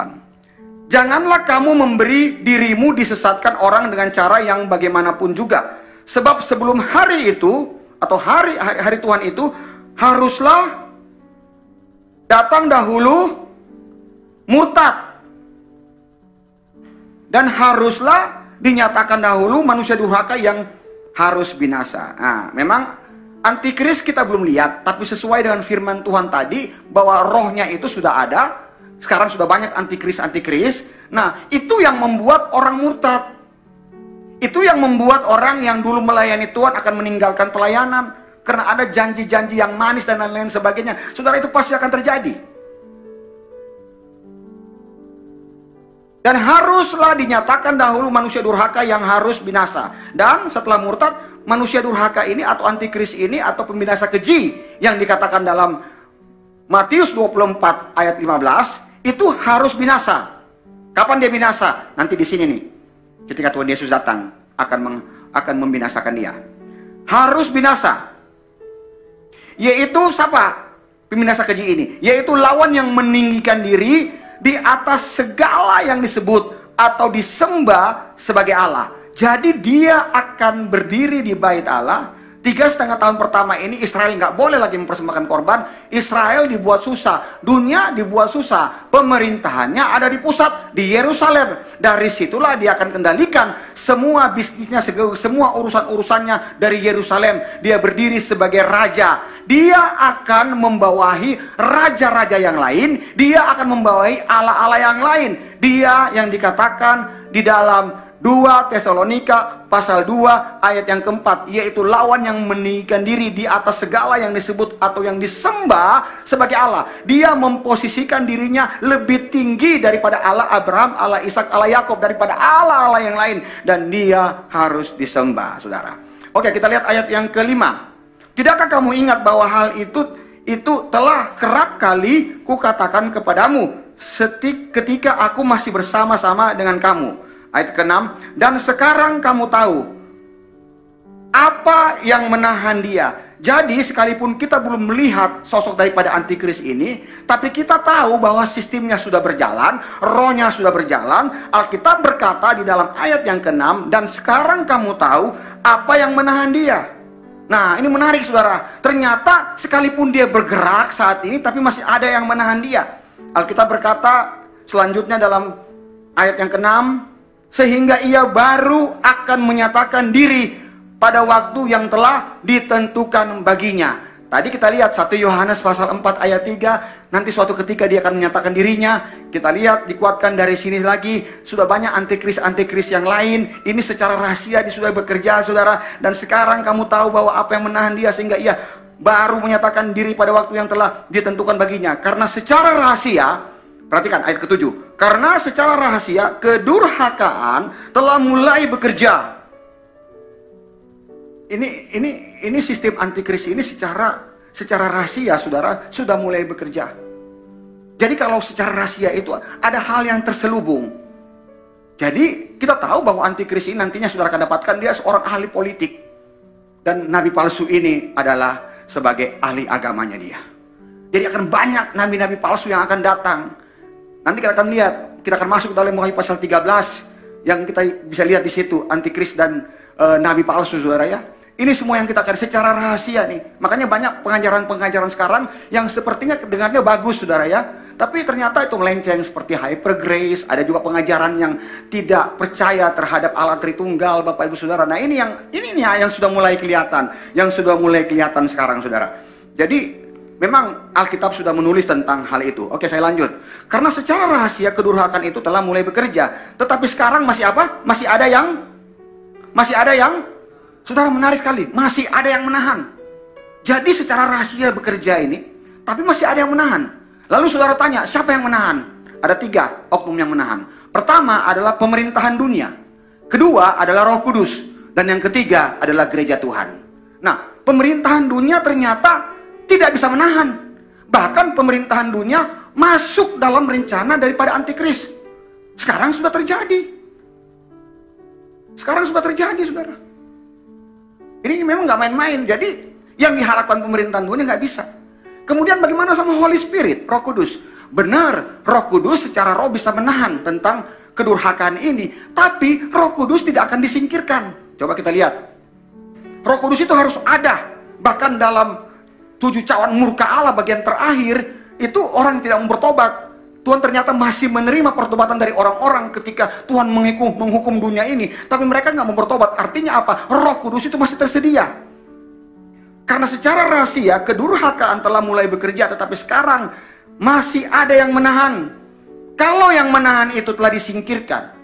Janganlah kamu memberi dirimu disesatkan orang dengan cara yang bagaimanapun juga. Sebab sebelum hari itu atau hari Tuhan itu haruslah datang dahulu murtad. Dan haruslah dinyatakan dahulu manusia durhaka yang harus binasa. Nah, memang antikris kita belum lihat, tapi sesuai dengan firman Tuhan tadi bahwa rohnya itu sudah ada. Sekarang sudah banyak antikris. Nah, itu yang membuat orang murtad. Itu yang membuat orang yang dulu melayani Tuhan akan meninggalkan pelayanan karena ada janji-janji yang manis dan lain-lain sebagainya. Saudara, itu pasti akan terjadi. Dan haruslah dinyatakan dahulu manusia durhaka yang harus binasa. Dan setelah murtad, manusia durhaka ini atau antikris ini atau pembinasa keji yang dikatakan dalam Matius 24 ayat 15 itu harus binasa. Kapan dia binasa? Nanti di sini nih. Ketika Tuhan Yesus datang akan membinasakan dia. Harus binasa. Yaitu siapa? Pembinasa keji ini, yaitu lawan yang meninggikan diri di atas segala yang disebut atau disembah sebagai Allah. Jadi dia akan berdiri di bait Allah. 3,5 tahun pertama ini Israel nggak boleh lagi mempersembahkan korban. Israel dibuat susah, dunia dibuat susah. Pemerintahannya ada di pusat, di Yerusalem. Dari situlah dia akan kendalikan semua bisnisnya, semua urusan-urusannya dari Yerusalem. Dia berdiri sebagai raja. Dia akan membawahi raja-raja yang lain. Dia akan membawahi Allah-Allah yang lain. Dia yang dikatakan di dalam 2 Tesalonika pasal 2 ayat yang keempat, yaitu lawan yang meninggikan diri di atas segala yang disebut atau yang disembah sebagai Allah. Dia memposisikan dirinya lebih tinggi daripada Allah Abraham, Allah Ishak, Allah Yakub, daripada Allah-Allah yang lain. Dan dia harus disembah, saudara. Oke, kita lihat ayat yang kelima. Tidakkah kamu ingat bahwa hal itu telah kerap kali kukatakan kepadamu ketika aku masih bersama-sama dengan kamu. Ayat ke-6, dan sekarang kamu tahu apa yang menahan dia. Jadi sekalipun kita belum melihat sosok daripada antikris ini, tapi kita tahu bahwa sistemnya sudah berjalan, rohnya sudah berjalan. Alkitab berkata di dalam ayat yang ke-6, dan sekarang kamu tahu apa yang menahan dia. Nah, ini menarik saudara. Ternyata sekalipun dia bergerak saat ini, tapi masih ada yang menahan dia. Alkitab berkata selanjutnya dalam ayat yang ke-6, sehingga ia baru akan menyatakan diri pada waktu yang telah ditentukan baginya. Tadi kita lihat 1 Yohanes pasal 4 ayat 3, nanti suatu ketika dia akan menyatakan dirinya. Kita lihat dikuatkan dari sini lagi, sudah banyak antikris-antikris yang lain. Ini secara rahasia dia sudah bekerja saudara. Dan sekarang kamu tahu bahwa apa yang menahan dia sehingga ia baru menyatakan diri pada waktu yang telah ditentukan baginya. Karena secara rahasia, perhatikan ayat ke-7. Karena secara rahasia kedurhakaan telah mulai bekerja. Ini sistem antikris ini secara rahasia saudara sudah mulai bekerja. Jadi kalau secara rahasia itu ada hal yang terselubung. Jadi kita tahu bahwa antikris ini nantinya saudara akan dapatkan dia seorang ahli politik. Dan nabi palsu ini adalah sebagai ahli agamanya dia. Jadi akan banyak nabi-nabi palsu yang akan datang. Nanti kita akan lihat, kita akan masuk dalam Wahyu pasal 13 yang kita bisa lihat di situ antikris dan nabi palsu saudara ya. Ini semua yang kita akan secara rahasia nih. Makanya banyak pengajaran-pengajaran sekarang yang sepertinya dengarnya bagus saudara ya. Tapi ternyata itu melenceng seperti hyper grace. Ada juga pengajaran yang tidak percaya terhadap Allah Tritunggal Bapak Ibu Saudara. Nah ini yang sudah mulai kelihatan. Yang sudah mulai kelihatan sekarang saudara. Jadi memang Alkitab sudah menulis tentang hal itu. Oke, saya lanjut. Karena secara rahasia kedurhakaan itu telah mulai bekerja. Tetapi sekarang masih apa? Masih ada yang saudara, menarik kali. Masih ada yang menahan. Jadi secara rahasia bekerja ini, tapi masih ada yang menahan. Lalu saudara tanya, siapa yang menahan? Ada 3 oknum yang menahan. Pertama adalah pemerintahan dunia. Kedua adalah Roh Kudus. Dan yang ketiga adalah gereja Tuhan. Nah, pemerintahan dunia ternyata tidak bisa menahan. Bahkan pemerintahan dunia masuk dalam rencana daripada antikris. Sekarang sudah terjadi. Saudara. Ini memang nggak main-main. Jadi yang diharapkan pemerintahan dunia nggak bisa. Kemudian bagaimana sama Holy Spirit, Roh Kudus? Benar, Roh Kudus secara roh bisa menahan tentang kedurhakaan ini. Tapi Roh Kudus tidak akan disingkirkan. Coba kita lihat. Roh Kudus itu harus ada. Bahkan dalam 7 cawan murka Allah bagian terakhir, itu orang yang tidak mau bertobat. Tuhan ternyata masih menerima pertobatan dari orang-orang ketika Tuhan menghukum dunia ini. Tapi mereka nggak mau bertobat. Artinya apa? Roh Kudus itu masih tersedia. Karena secara rahasia kedurhakaan telah mulai bekerja. Tetapi sekarang masih ada yang menahan. Kalau yang menahan itu telah disingkirkan.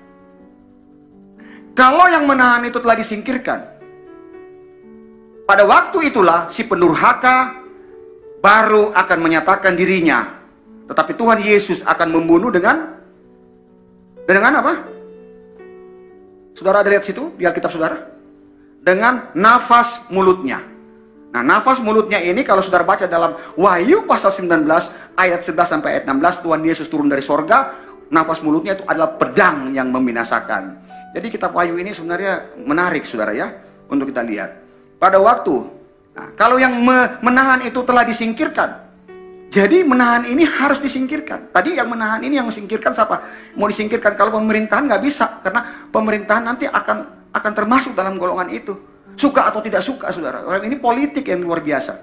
Pada waktu itulah si pendurhaka baru akan menyatakan dirinya. Tetapi Tuhan Yesus akan membunuh dengan apa? Saudara ada lihat situ di Alkitab saudara? Dengan nafas mulutnya. Nah, nafas mulutnya ini kalau saudara baca dalam Wahyu pasal 19 ayat 11 sampai ayat 16, Tuhan Yesus turun dari sorga. Nafas mulutnya itu adalah pedang yang membinasakan. Jadi kitab Wahyu ini sebenarnya menarik saudara ya, untuk kita lihat. Pada waktu, nah, kalau yang menahan itu telah disingkirkan. Jadi menahan ini harus disingkirkan. Tadi yang menahan ini yang disingkirkan siapa? Mau disingkirkan kalau pemerintahan nggak bisa. Karena pemerintahan nanti akan termasuk dalam golongan itu. Suka atau tidak suka saudara. Orang ini politik yang luar biasa.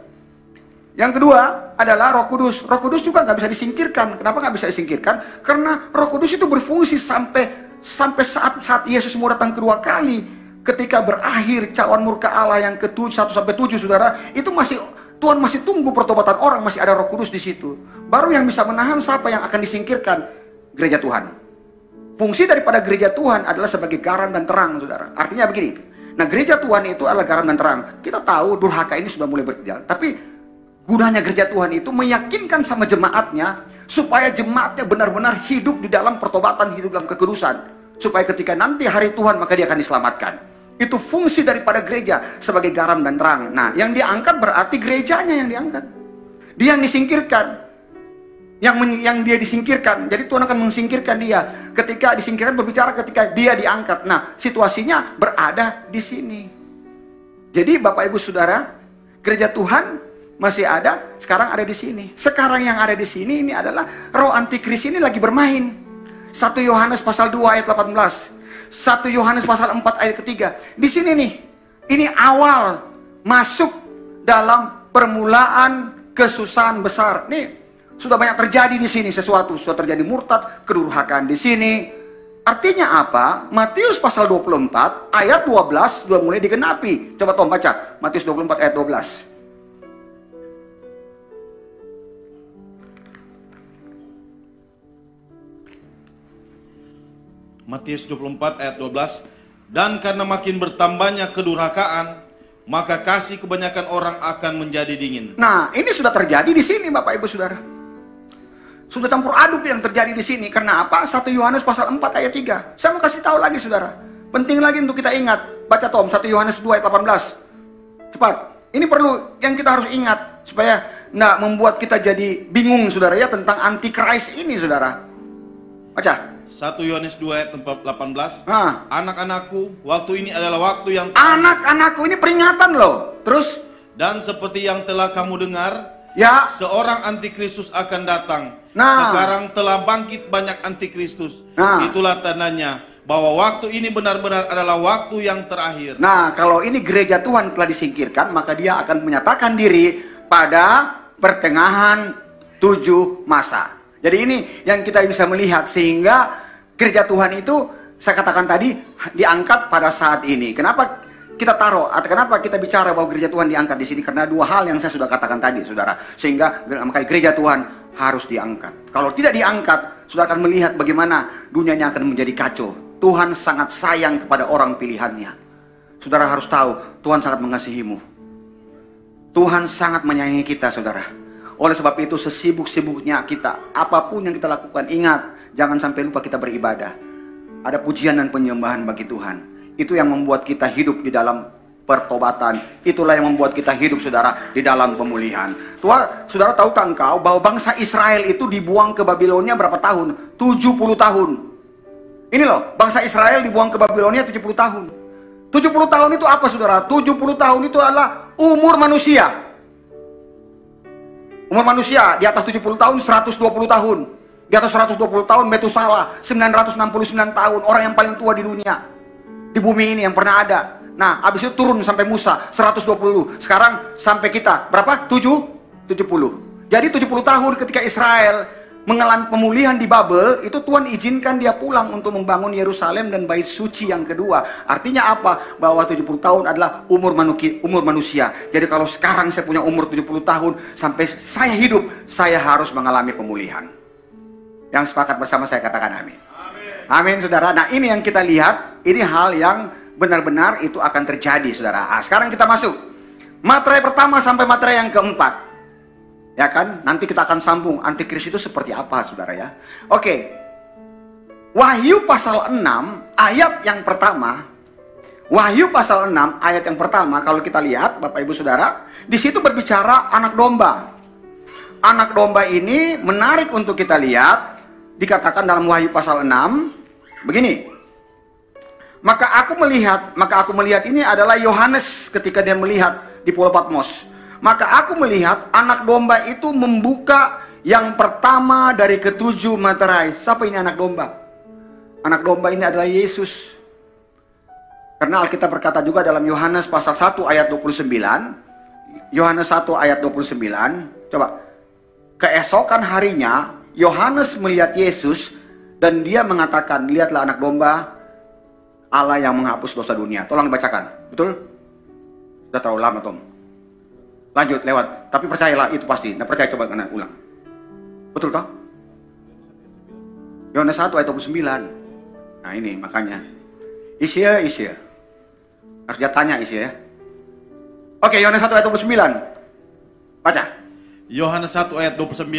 Yang kedua adalah Roh Kudus. Roh Kudus juga nggak bisa disingkirkan. Kenapa nggak bisa disingkirkan? Karena Roh Kudus itu berfungsi sampai saat Yesus mau datang kedua kali. Ketika berakhir cawan murka Allah yang ke-1 sampai 7 saudara, itu Tuhan masih tunggu pertobatan orang, masih ada Roh Kudus di situ. Baru yang bisa menahan siapa yang akan disingkirkan? Gereja Tuhan. Fungsi daripada gereja Tuhan adalah sebagai garam dan terang, saudara. Artinya begini. Nah, gereja Tuhan itu adalah garam dan terang. Kita tahu durhaka ini sudah mulai berjalan. Tapi gunanya gereja Tuhan itu meyakinkan sama jemaatnya supaya jemaatnya benar-benar hidup di dalam pertobatan, hidup dalam kekudusan. Supaya ketika nanti hari Tuhan maka dia akan diselamatkan. Itu fungsi daripada gereja sebagai garam dan terang. Nah, yang diangkat berarti gerejanya yang diangkat. Dia yang disingkirkan. yang dia disingkirkan. Jadi Tuhan akan mengsingkirkan dia. Ketika disingkirkan berbicara ketika dia diangkat. Nah, situasinya berada di sini. Jadi Bapak Ibu Saudara, gereja Tuhan masih ada, sekarang ada di sini. Sekarang yang ada di sini ini adalah roh antikris ini lagi bermain. 1 Yohanes pasal 2 ayat 18. 1 Yohanes pasal 4 ayat ketiga. Di sini nih, ini awal masuk dalam permulaan kesusahan besar. Nih, sudah banyak terjadi di sini sesuatu, sudah terjadi murtad, kedurhakaan di sini. Artinya apa? Matius pasal 24 ayat 12 sudah mulai digenapi. Coba Tom baca Matius 24 ayat 12. Matius 24 ayat 12. Dan karena makin bertambahnya kedurhakaan, maka kasih kebanyakan orang akan menjadi dingin. Nah, ini sudah terjadi di sini Bapak Ibu Saudara. Sudah campur aduk yang terjadi di sini. Karena apa? 1 Yohanes pasal 4 ayat 3. Saya mau kasih tahu lagi Saudara. Penting lagi untuk kita ingat. Baca Tom, 1 Yohanes 2 ayat 18. Cepat. Ini perlu yang kita harus ingat. Supaya tidak membuat kita jadi bingung Saudara ya. Tentang antikris ini Saudara. Baca. 1 Yohanes 2 ayat 18. Nah. Anak-anakku, waktu ini adalah waktu yang Anak-anakku ini peringatan loh. Terus? Dan seperti yang telah kamu dengar, ya, seorang antikristus akan datang. Nah. Sekarang telah bangkit banyak antikristus. Nah. Itulah tandanya bahwa waktu ini benar-benar adalah waktu yang terakhir. Nah, kalau ini gereja Tuhan telah disingkirkan, maka dia akan menyatakan diri pada pertengahan 7 masa. Jadi ini yang kita bisa melihat, sehingga gereja Tuhan itu saya katakan tadi diangkat pada saat ini. Kenapa kita taruh atau kenapa kita bicara bahwa gereja Tuhan diangkat di sini? Karena dua hal yang saya sudah katakan tadi, Saudara. Sehingga makanya gereja Tuhan harus diangkat. Kalau tidak diangkat, Saudara akan melihat bagaimana dunianya akan menjadi kacau. Tuhan sangat sayang kepada orang pilihannya. Saudara harus tahu, Tuhan sangat mengasihimu. Tuhan sangat menyayangi kita, Saudara. Oleh sebab itu, sesibuk-sibuknya kita, apapun yang kita lakukan, ingat, jangan sampai lupa kita beribadah. Ada pujian dan penyembahan bagi Tuhan. Itu yang membuat kita hidup di dalam pertobatan. Itulah yang membuat kita hidup, Saudara, di dalam pemulihan. Saudara, tahukah engkau bahwa bangsa Israel itu dibuang ke Babilonia berapa tahun? 70 tahun. Ini loh, bangsa Israel dibuang ke Babilonia 70 tahun. 70 tahun itu apa, Saudara? 70 tahun itu adalah umur manusia. Umur manusia di atas 70 tahun 120 tahun. Di atas 120 tahun Metusalah 969 tahun, orang yang paling tua di dunia. Di bumi ini yang pernah ada. Nah, habis itu turun sampai Musa 120. Sekarang sampai kita berapa? 70. Jadi 70 tahun ketika Israel mengalami pemulihan di Babel, itu Tuhan izinkan dia pulang untuk membangun Yerusalem dan bait suci yang kedua. Artinya apa? Bahwa 70 tahun adalah umur manusia. Jadi kalau sekarang saya punya umur 70 tahun, sampai saya hidup, saya harus mengalami pemulihan. Yang sepakat bersama saya katakan amin. Amin, Saudara. Nah, ini yang kita lihat, ini hal yang benar-benar itu akan terjadi, Saudara. Nah, sekarang kita masuk materai pertama sampai materai yang keempat. Ya kan? Nanti kita akan sambung antikris itu seperti apa, Saudara ya. Oke. Wahyu pasal 6 ayat yang pertama. Wahyu pasal 6 ayat yang pertama, kalau kita lihat Bapak Ibu Saudara, di situ berbicara anak domba. Anak domba ini menarik untuk kita lihat. Dikatakan dalam Wahyu pasal 6 begini. Maka aku melihat ini adalah Yohanes ketika dia melihat di Pulau Patmos. Maka aku melihat anak domba itu membuka yang pertama dari ketujuh materai. Siapa ini anak domba? Anak domba ini adalah Yesus. Karena Alkitab berkata juga dalam Yohanes pasal 1 ayat 29. Yohanes 1 ayat 29. Coba. Keesokan harinya Yohanes melihat Yesus dan dia mengatakan, lihatlah anak domba Allah yang menghapus dosa dunia. Tolong dibacakan. Betul? Sudah terlalu lama, Tom. Lanjut, lewat. Tapi percayalah, itu pasti. Nah, percaya, coba kena ulang. Betul toh? Yohanes 1 ayat 29. Nah, ini makanya. Isya. Harus dia tanya Isya ya. Oke, Yohanes 1 ayat 29. Baca. Yohanes 1 ayat 29.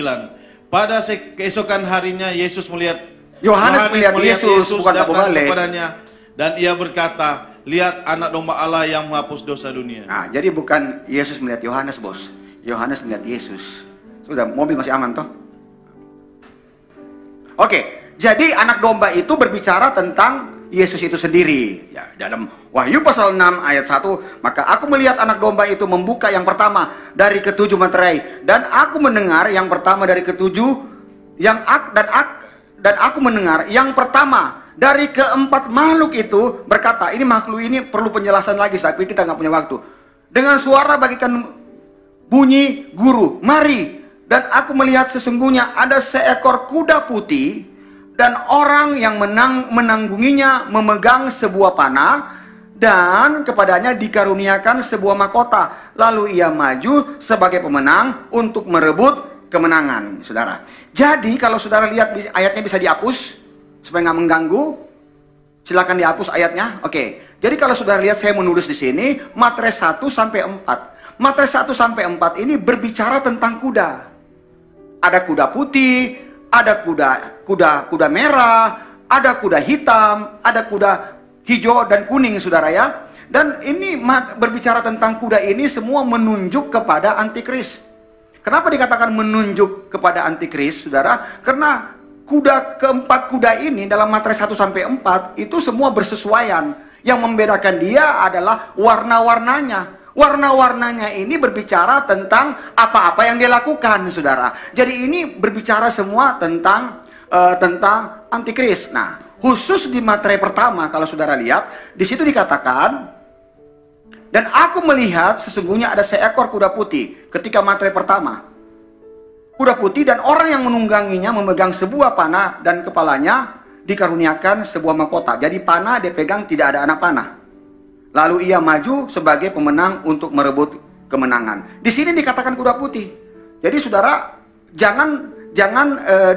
Pada keesokan harinya Yesus melihat Yohanes melihat Yesus bukan datang balik kepadanya, dan ia berkata, lihat anak domba Allah yang menghapus dosa dunia. Nah, jadi bukan Yesus melihat Yohanes, bos. Yohanes melihat Yesus. Sudah, mobil masih aman toh? Oke, jadi anak domba itu berbicara tentang Yesus itu sendiri. Ya, dalam Wahyu pasal 6 ayat 1, maka aku melihat anak domba itu membuka yang pertama dari ketujuh materai, dan aku mendengar yang pertama dari ketujuh, dan aku mendengar yang pertama dari keempat makhluk itu berkata, ini makhluk ini perlu penjelasan lagi, tapi kita nggak punya waktu. Dengan suara bagikan bunyi guru, mari. Dan aku melihat sesungguhnya ada seekor kuda putih, dan orang yang menanggunginya memegang sebuah panah, dan kepadanya dikaruniakan sebuah mahkota. Lalu ia maju sebagai pemenang untuk merebut kemenangan, saudara. Jadi kalau saudara lihat ayatnya bisa dihapus supaya nggak mengganggu. Silakan dihapus ayatnya. Oke. Jadi kalau saudara lihat, saya menulis di sini materai 1 sampai 4. Materai 1 sampai 4 ini berbicara tentang kuda. Ada kuda putih, ada kuda merah, ada kuda hitam, ada kuda hijau dan kuning, saudara ya. Dan ini berbicara tentang kuda ini semua menunjuk kepada antikris. Kenapa dikatakan menunjuk kepada antikris, saudara? Karena keempat kuda ini dalam materai 1 sampai 4 itu semua bersesuaian. Yang membedakan dia adalah warna-warnanya. Warna-warnanya ini berbicara tentang apa-apa yang dia lakukan, saudara. Jadi ini berbicara semua tentang antikris. Nah, khusus di materai pertama, kalau saudara lihat, di situ dikatakan, dan aku melihat sesungguhnya ada seekor kuda putih. Ketika materai pertama, kuda putih dan orang yang menungganginya memegang sebuah panah, dan kepalanya dikaruniakan sebuah mahkota. Jadi panah dia pegang, tidak ada anak panah. Lalu ia maju sebagai pemenang untuk merebut kemenangan. Di sini dikatakan kuda putih. Jadi saudara, jangan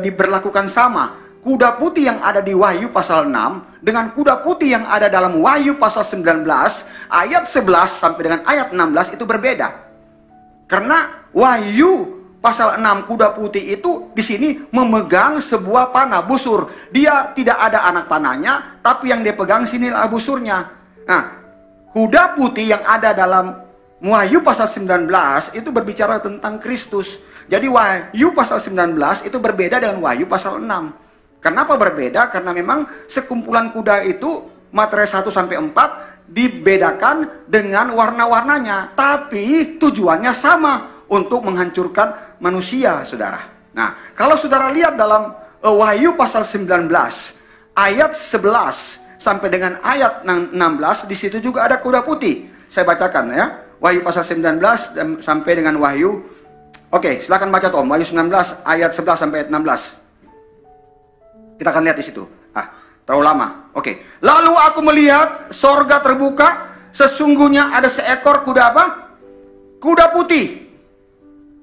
diberlakukan sama. Kuda putih yang ada di Wahyu pasal 6 dengan kuda putih yang ada dalam Wahyu pasal 19 ayat 11 sampai dengan ayat 16 itu berbeda. Karena Wahyu pasal 6 kuda putih itu di sini memegang sebuah panah busur. Dia tidak ada anak panahnya, tapi yang dia pegang sinilah busurnya. Nah, kuda putih yang ada dalam Wahyu pasal 19 itu berbicara tentang Kristus. Jadi Wahyu pasal 19 itu berbeda dengan Wahyu pasal 6. Kenapa berbeda? Karena memang sekumpulan kuda itu materai 1 sampai 4 dibedakan dengan warna-warnanya, tapi tujuannya sama, untuk menghancurkan manusia, saudara. Nah, kalau saudara lihat dalam Wahyu pasal 19 ayat 11 sampai dengan ayat 16, di situ juga ada kuda putih. Saya bacakan ya. Wahyu pasal 19 sampai dengan Wahyu. Oke, silakan baca Tom. Wahyu 19 ayat 11 sampai ayat 16. Kita akan lihat di situ. Terlalu lama. Oke. Lalu aku melihat sorga terbuka, sesungguhnya ada seekor kuda apa? Kuda putih.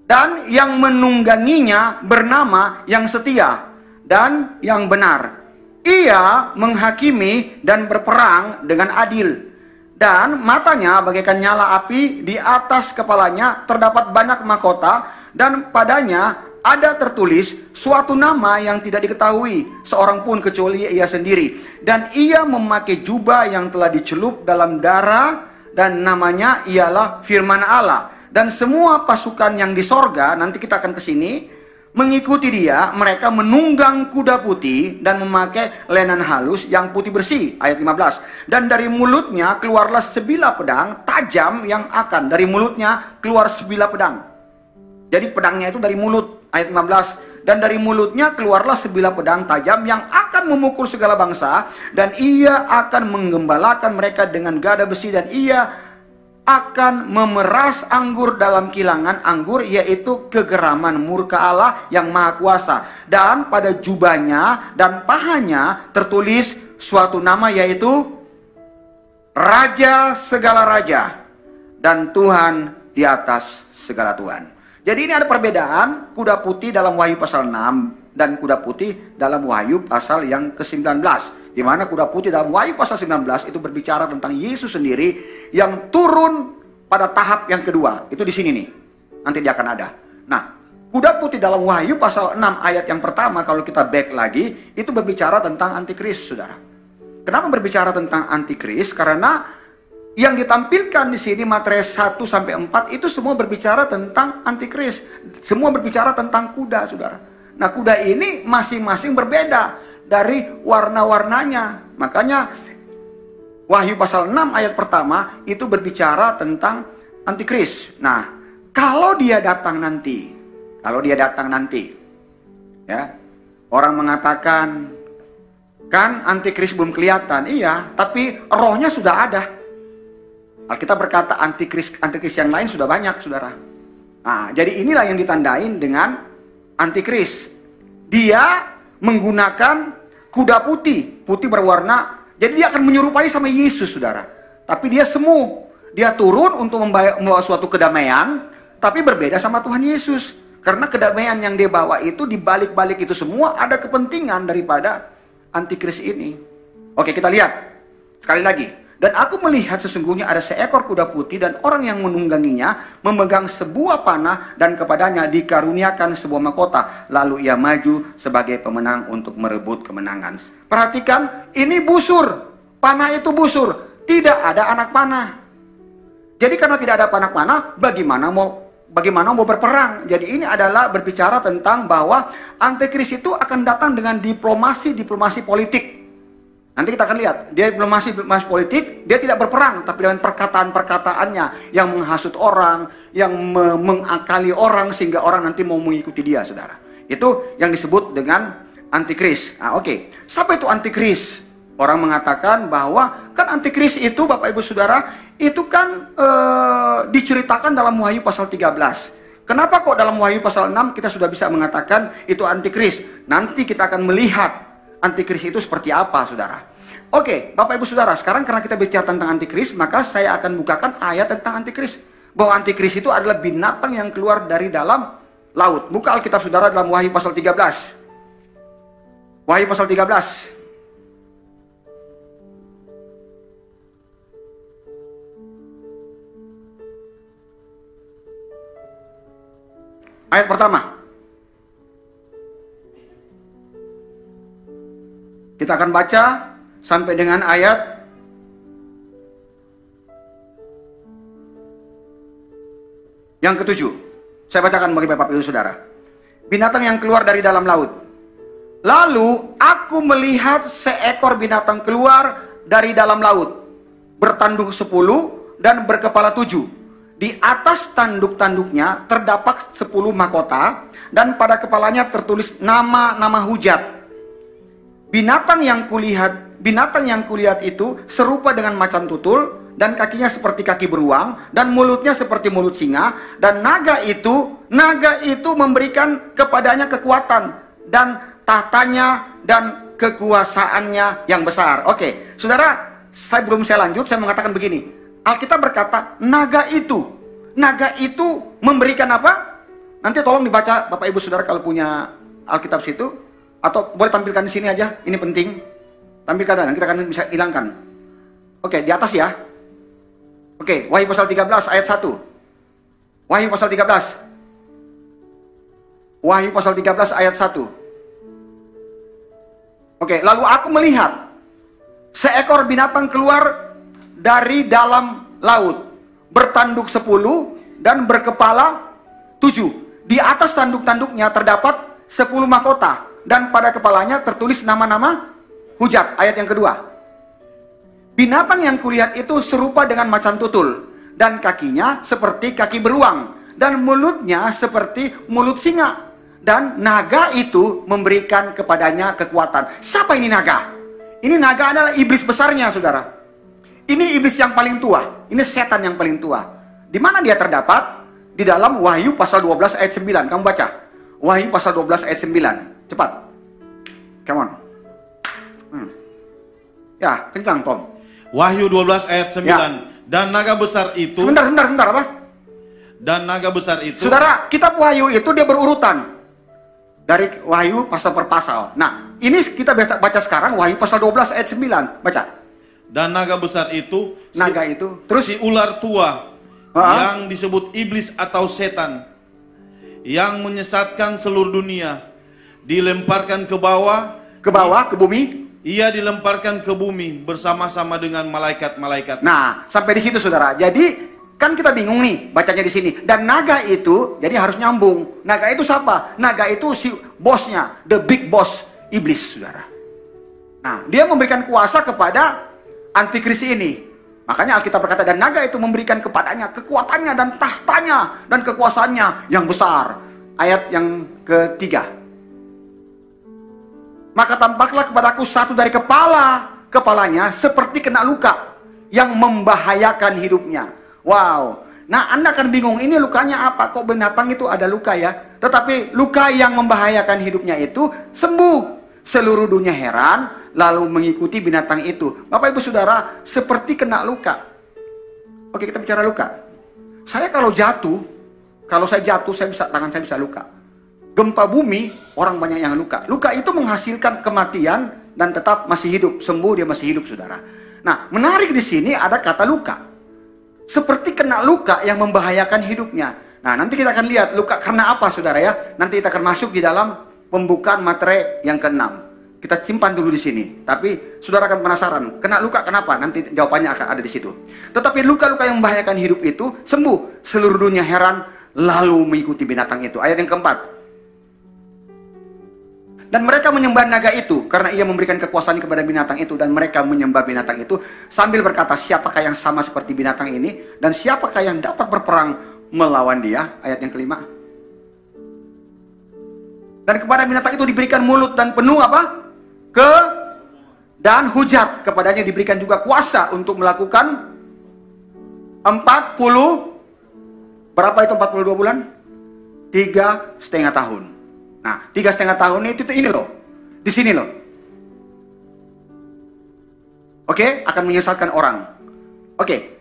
Dan yang menungganginya bernama yang setia dan yang benar. Ia menghakimi dan berperang dengan adil. Dan matanya bagaikan nyala api, di atas kepalanya terdapat banyak mahkota, dan padanya ada tertulis suatu nama yang tidak diketahui seorang pun kecuali ia sendiri. Dan ia memakai jubah yang telah dicelup dalam darah, dan namanya ialah Firman Allah. Dan semua pasukan yang di sorga, nanti kita akan ke sini, mengikuti dia. Mereka menunggang kuda putih dan memakai lenan halus yang putih bersih. Ayat 15. Dan dari mulutnya keluarlah sebilah pedang tajam yang akan. Dari mulutnya keluar sebilah pedang. Jadi pedangnya itu dari mulut. Ayat 15. Dan dari mulutnya keluarlah sebilah pedang tajam yang akan memukul segala bangsa. Dan ia akan menggembalakan mereka dengan gada besi. Dan ia akan memeras anggur dalam kilangan anggur, yaitu kegeraman murka Allah yang maha kuasa. Dan pada jubahnya dan pahanya tertulis suatu nama, yaitu Raja segala Raja dan Tuhan di atas segala Tuhan. Jadi ini ada perbedaan kuda putih dalam Wahyu pasal 6 dan kuda putih dalam Wahyu pasal yang ke-19. Di mana kuda putih dalam Wahyu pasal 19 itu berbicara tentang Yesus sendiri yang turun pada tahap yang kedua. Itu di sini nih. Nanti dia akan ada. Nah, kuda putih dalam Wahyu pasal 6 ayat yang pertama, kalau kita back lagi, itu berbicara tentang antikris, saudara. Kenapa berbicara tentang antikris? Karena yang ditampilkan di sini materai 1 sampai 4 itu semua berbicara tentang antikris. Semua berbicara tentang kuda, saudara. Nah, kuda ini masing-masing berbeda dari warna-warnanya. Makanya Wahyu pasal 6 ayat pertama itu berbicara tentang antikris. Nah, kalau dia datang nanti, ya, orang mengatakan, kan antikris belum kelihatan. Iya, tapi rohnya sudah ada. Alkitab berkata antikris yang lain sudah banyak, saudara. Nah, jadi inilah yang ditandain dengan antikris. Dia menggunakan kuda putih berwarna. Jadi dia akan menyerupai sama Yesus, saudara. Tapi dia semu. Dia turun untuk membawa suatu kedamaian, tapi berbeda sama Tuhan Yesus. Karena kedamaian yang dia bawa itu, di balik-balik itu semua ada kepentingan daripada antikris ini. Oke, kita lihat sekali lagi. Dan aku melihat sesungguhnya ada seekor kuda putih dan orang yang menungganginya memegang sebuah panah dan kepadanya dikaruniakan sebuah mahkota. Lalu ia maju sebagai pemenang untuk merebut kemenangan. Perhatikan, ini busur. Panah itu busur. Tidak ada anak panah. Jadi karena tidak ada anak panah, bagaimana mau berperang? Jadi ini adalah berbicara tentang bahwa antikris itu akan datang dengan diplomasi politik. Nanti kita akan lihat, dia diplomasi politik, dia tidak berperang, tapi dengan perkataan-perkataannya yang menghasut orang, yang mengakali orang sehingga orang nanti mau mengikuti dia, saudara. Itu yang disebut dengan antikris. Nah, oke. Siapa itu antikris? Orang mengatakan bahwa kan antikris itu, Bapak Ibu Saudara, itu kan diceritakan dalam Wahyu pasal 13. Kenapa kok dalam Wahyu pasal 6 kita sudah bisa mengatakan itu antikris? Nanti kita akan melihat antikris itu seperti apa, saudara. Oke, Bapak Ibu Saudara, sekarang karena kita bicara tentang antikris, maka saya akan bukakan ayat tentang antikris. Bahwa antikris itu adalah binatang yang keluar dari dalam laut. Buka Alkitab saudara dalam Wahyu pasal 13. Wahyu pasal 13. Ayat pertama. Kita akan baca sampai dengan ayat yang ke-7. Saya bacakan bagi Bapak Ibu Saudara. Binatang yang keluar dari dalam laut. Lalu aku melihat seekor binatang keluar dari dalam laut, bertanduk 10 dan berkepala 7. Di atas tanduk-tanduknya terdapat 10 mahkota, dan pada kepalanya tertulis nama-nama hujat. Binatang yang kulihat itu serupa dengan macan tutul, dan kakinya seperti kaki beruang, dan mulutnya seperti mulut singa. Dan naga itu memberikan kepadanya kekuatan, dan tahtanya dan kekuasaannya yang besar. Oke, saudara, sebelum saya lanjut, saya mengatakan begini. Alkitab berkata, naga itu memberikan apa? Nanti tolong dibaca Bapak Ibu Saudara kalau punya Alkitab situ. Atau boleh tampilkan di sini aja, ini penting. Tampilkan, kita akan bisa hilangkan. Oke, di atas ya. Oke, Wahyu pasal 13 ayat 1. Wahyu pasal 13. Wahyu pasal 13 ayat 1. Oke, lalu aku melihat seekor binatang keluar dari dalam laut, bertanduk 10 dan berkepala 7. Di atas tanduk-tanduknya terdapat 10 mahkota, dan pada kepalanya tertulis nama-nama hujat. Ayat yang kedua. Binatang yang kulihat itu serupa dengan macan tutul, dan kakinya seperti kaki beruang, dan mulutnya seperti mulut singa. Dan naga itu memberikan kepadanya kekuatan. Siapa ini naga? Ini naga adalah iblis besarnya, saudara. Ini iblis yang paling tua. Ini setan yang paling tua. Di mana dia terdapat? Di dalam Wahyu pasal 12 ayat 9. Kamu baca. Wahyu pasal 12 ayat 9. Cepat. Come on. Ya, kencang Tom. Wahyu 12 ayat 9. Ya. Dan naga besar itu. Sebentar apa? Dan naga besar itu. Saudara, kitab Wahyu itu dia berurutan. Dari Wahyu pasal per pasal. Nah, ini kita baca sekarang Wahyu pasal 12 ayat 9. Baca. Dan naga besar itu. Terus si ular tua. Yang disebut iblis atau setan. Yang menyesatkan seluruh dunia. Dilemparkan ke bawah, ke bumi. Ia dilemparkan ke bumi bersama-sama dengan malaikat-malaikat. Nah, sampai di situ saudara. Jadi Kan kita bingung nih bacanya di sini. Dan naga itu, jadi harus nyambung. Naga itu siapa? Naga itu si bosnya, the big boss, iblis, saudara. Nah, dia memberikan kuasa kepada antikris ini. Makanya Alkitab berkata, dan naga itu memberikan kepadanya kekuatannya dan tahtanya dan kekuasaannya yang besar. Ayat yang ketiga. Maka tampaklah kepadaku satu dari kepalanya seperti kena luka yang membahayakan hidupnya. Wow. Nah, Anda akan bingung, ini lukanya apa? Kok binatang itu ada luka ya? Tetapi luka yang membahayakan hidupnya itu sembuh. Seluruh dunia heran, lalu mengikuti binatang itu. Bapak Ibu Saudara, seperti kena luka. Oke, kita bicara luka. Saya kalau jatuh, tangan saya bisa luka. Gempa bumi, orang banyak yang luka. Luka itu menghasilkan kematian dan tetap masih hidup. Sembuh, dia masih hidup, saudara. Nah, menarik di sini ada kata luka. Seperti kena luka yang membahayakan hidupnya. Nah, nanti kita akan lihat luka karena apa, saudara ya. Nanti kita akan masuk di dalam pembukaan materi yang ke-6. Kita simpan dulu di sini. Tapi saudara akan penasaran, kena luka kenapa? Nanti jawabannya akan ada di situ. Tetapi luka-luka yang membahayakan hidup itu sembuh. Seluruh dunia heran, lalu mengikuti binatang itu. Ayat yang keempat. Dan mereka menyembah naga itu karena ia memberikan kekuasaan kepada binatang itu, dan mereka menyembah binatang itu sambil berkata, siapakah yang sama seperti binatang ini dan siapakah yang dapat berperang melawan dia? Ayat yang kelima. Dan kepada binatang itu diberikan mulut dan penuh apa? Dan hujat. Kepadanya diberikan juga kuasa untuk melakukan 40, berapa itu 42 bulan? 3,5 tahun. Nah, 3,5 tahun itu ini loh. Di sini loh. Oke, akan menyesatkan orang. Oke.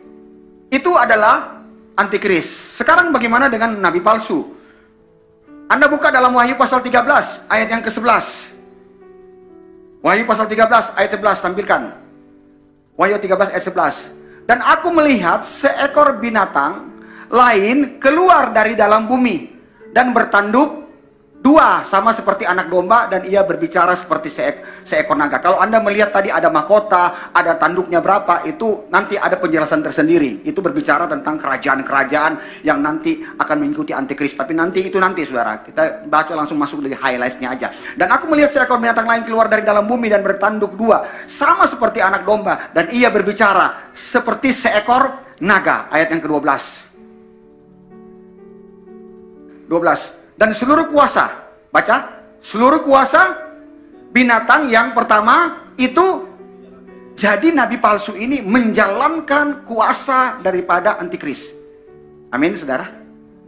Itu adalah antikris. Sekarang bagaimana dengan nabi palsu? Anda buka dalam Wahyu pasal 13 ayat yang ke-11. Wahyu pasal 13 ayat 11 tampilkan. Wahyu 13 ayat 11. Dan aku melihat seekor binatang lain keluar dari dalam bumi dan bertanduk dua sama seperti anak domba, dan ia berbicara seperti seekor naga. Kalau Anda melihat tadi ada mahkota, ada tanduknya berapa, itu nanti ada penjelasan tersendiri. Itu berbicara tentang kerajaan-kerajaan yang nanti akan mengikuti antikris. Tapi nanti saudara, kita baca langsung masuk dari highlights-nya aja. Dan aku melihat seekor binatang lain keluar dari dalam bumi dan bertanduk dua sama seperti anak domba, dan ia berbicara seperti seekor naga. Ayat yang ke-12. 12. Dan seluruh kuasa, baca, seluruh kuasa binatang yang pertama itu, jadi nabi palsu ini menjalankan kuasa daripada antikris. Amin, saudara.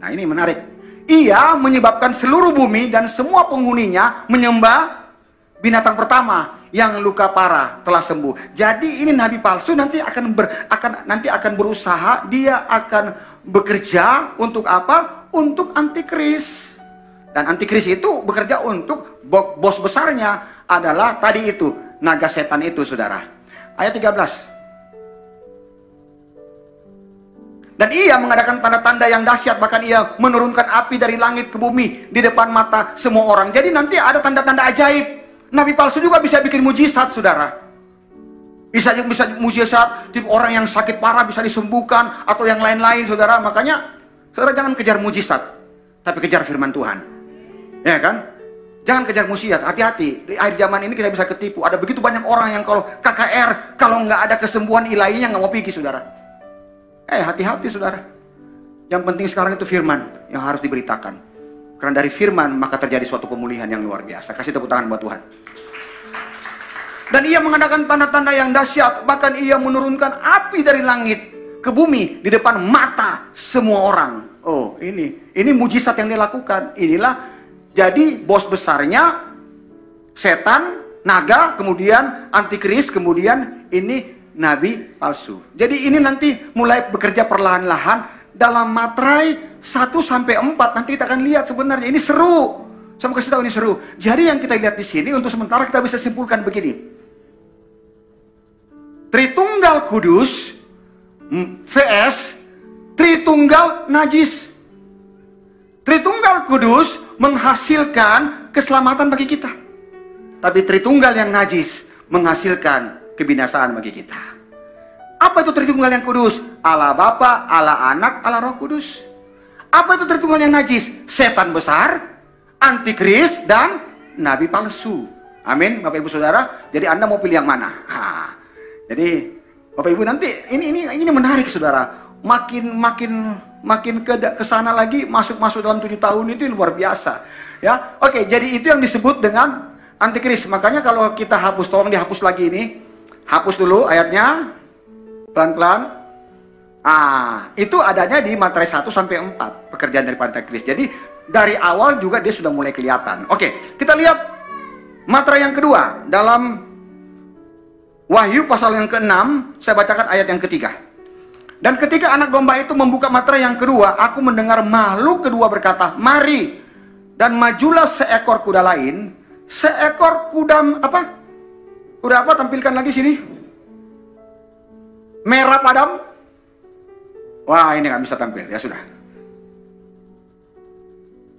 Nah, ini menarik. Ia menyebabkan seluruh bumi dan semua penghuninya menyembah binatang pertama yang luka parah telah sembuh. Jadi ini nabi palsu nanti akan berusaha, dia akan bekerja untuk apa? Untuk antikris. Dan antikris itu bekerja untuk bos besarnya adalah tadi itu, naga setan itu, saudara. Ayat 13. Dan ia mengadakan tanda-tanda yang dahsyat, bahkan ia menurunkan api dari langit ke bumi di depan mata semua orang. Jadi nanti ada tanda-tanda ajaib. Nabi palsu juga bisa bikin mujizat, saudara. Bisa mujizat, tipe orang yang sakit parah bisa disembuhkan, atau yang lain-lain, saudara. Makanya, saudara jangan kejar mujizat, tapi kejar firman Tuhan. Ya kan? Jangan kejar mujizat, hati-hati. Di akhir zaman ini kita bisa ketipu. Ada begitu banyak orang yang kalau KKR, kalau nggak ada kesembuhan ilahinya nggak mau pergi, saudara. Hati-hati, saudara. Yang penting sekarang itu firman yang harus diberitakan. Karena dari firman maka terjadi suatu pemulihan yang luar biasa. Kasih tepuk tangan buat Tuhan. Dan ia mengadakan tanda-tanda yang dahsyat, bahkan ia menurunkan api dari langit ke bumi di depan mata semua orang. Oh, ini mujizat yang dilakukan. Inilah jadi bos besarnya setan, naga, kemudian antikris, kemudian ini nabi palsu. Jadi ini nanti mulai bekerja perlahan-lahan dalam materai 1-4. Nanti kita akan lihat sebenarnya ini seru. Saya mau kasih tahu ini seru. Jadi yang kita lihat di sini untuk sementara kita bisa simpulkan begini. Tritunggal Kudus vs Tritunggal najis. Tritunggal Kudus menghasilkan keselamatan bagi kita. Tapi Tritunggal yang najis menghasilkan kebinasaan bagi kita. Apa itu Tritunggal yang kudus? Allah Bapa, Allah Anak, Allah Roh Kudus. Apa itu Tritunggal yang najis? Setan besar, antikris, dan nabi palsu. Amin, Bapak Ibu Saudara. Jadi Anda mau pilih yang mana? Jadi Bapak Ibu nanti ini menarik Saudara. Makin ke sana lagi, masuk dalam 7 tahun itu luar biasa. Ya, oke. Jadi itu yang disebut dengan antikris. Makanya kalau kita hapus, tolong dihapus lagi ini. Hapus dulu ayatnya. Pelan-pelan. Itu adanya di Matius 1 sampai 4, pekerjaan dari antikris. Jadi dari awal juga dia sudah mulai kelihatan. Oke, kita lihat materai yang kedua dalam Wahyu pasal yang ke-6, saya bacakan ayat yang ketiga. Dan ketika anak domba itu membuka materai yang kedua, aku mendengar makhluk kedua berkata, "Mari." Dan majulah seekor kuda lain, seekor kuda apa? Kuda apa? Tampilkan lagi sini. Merah padam. Wah, ini nggak bisa tampil, ya sudah.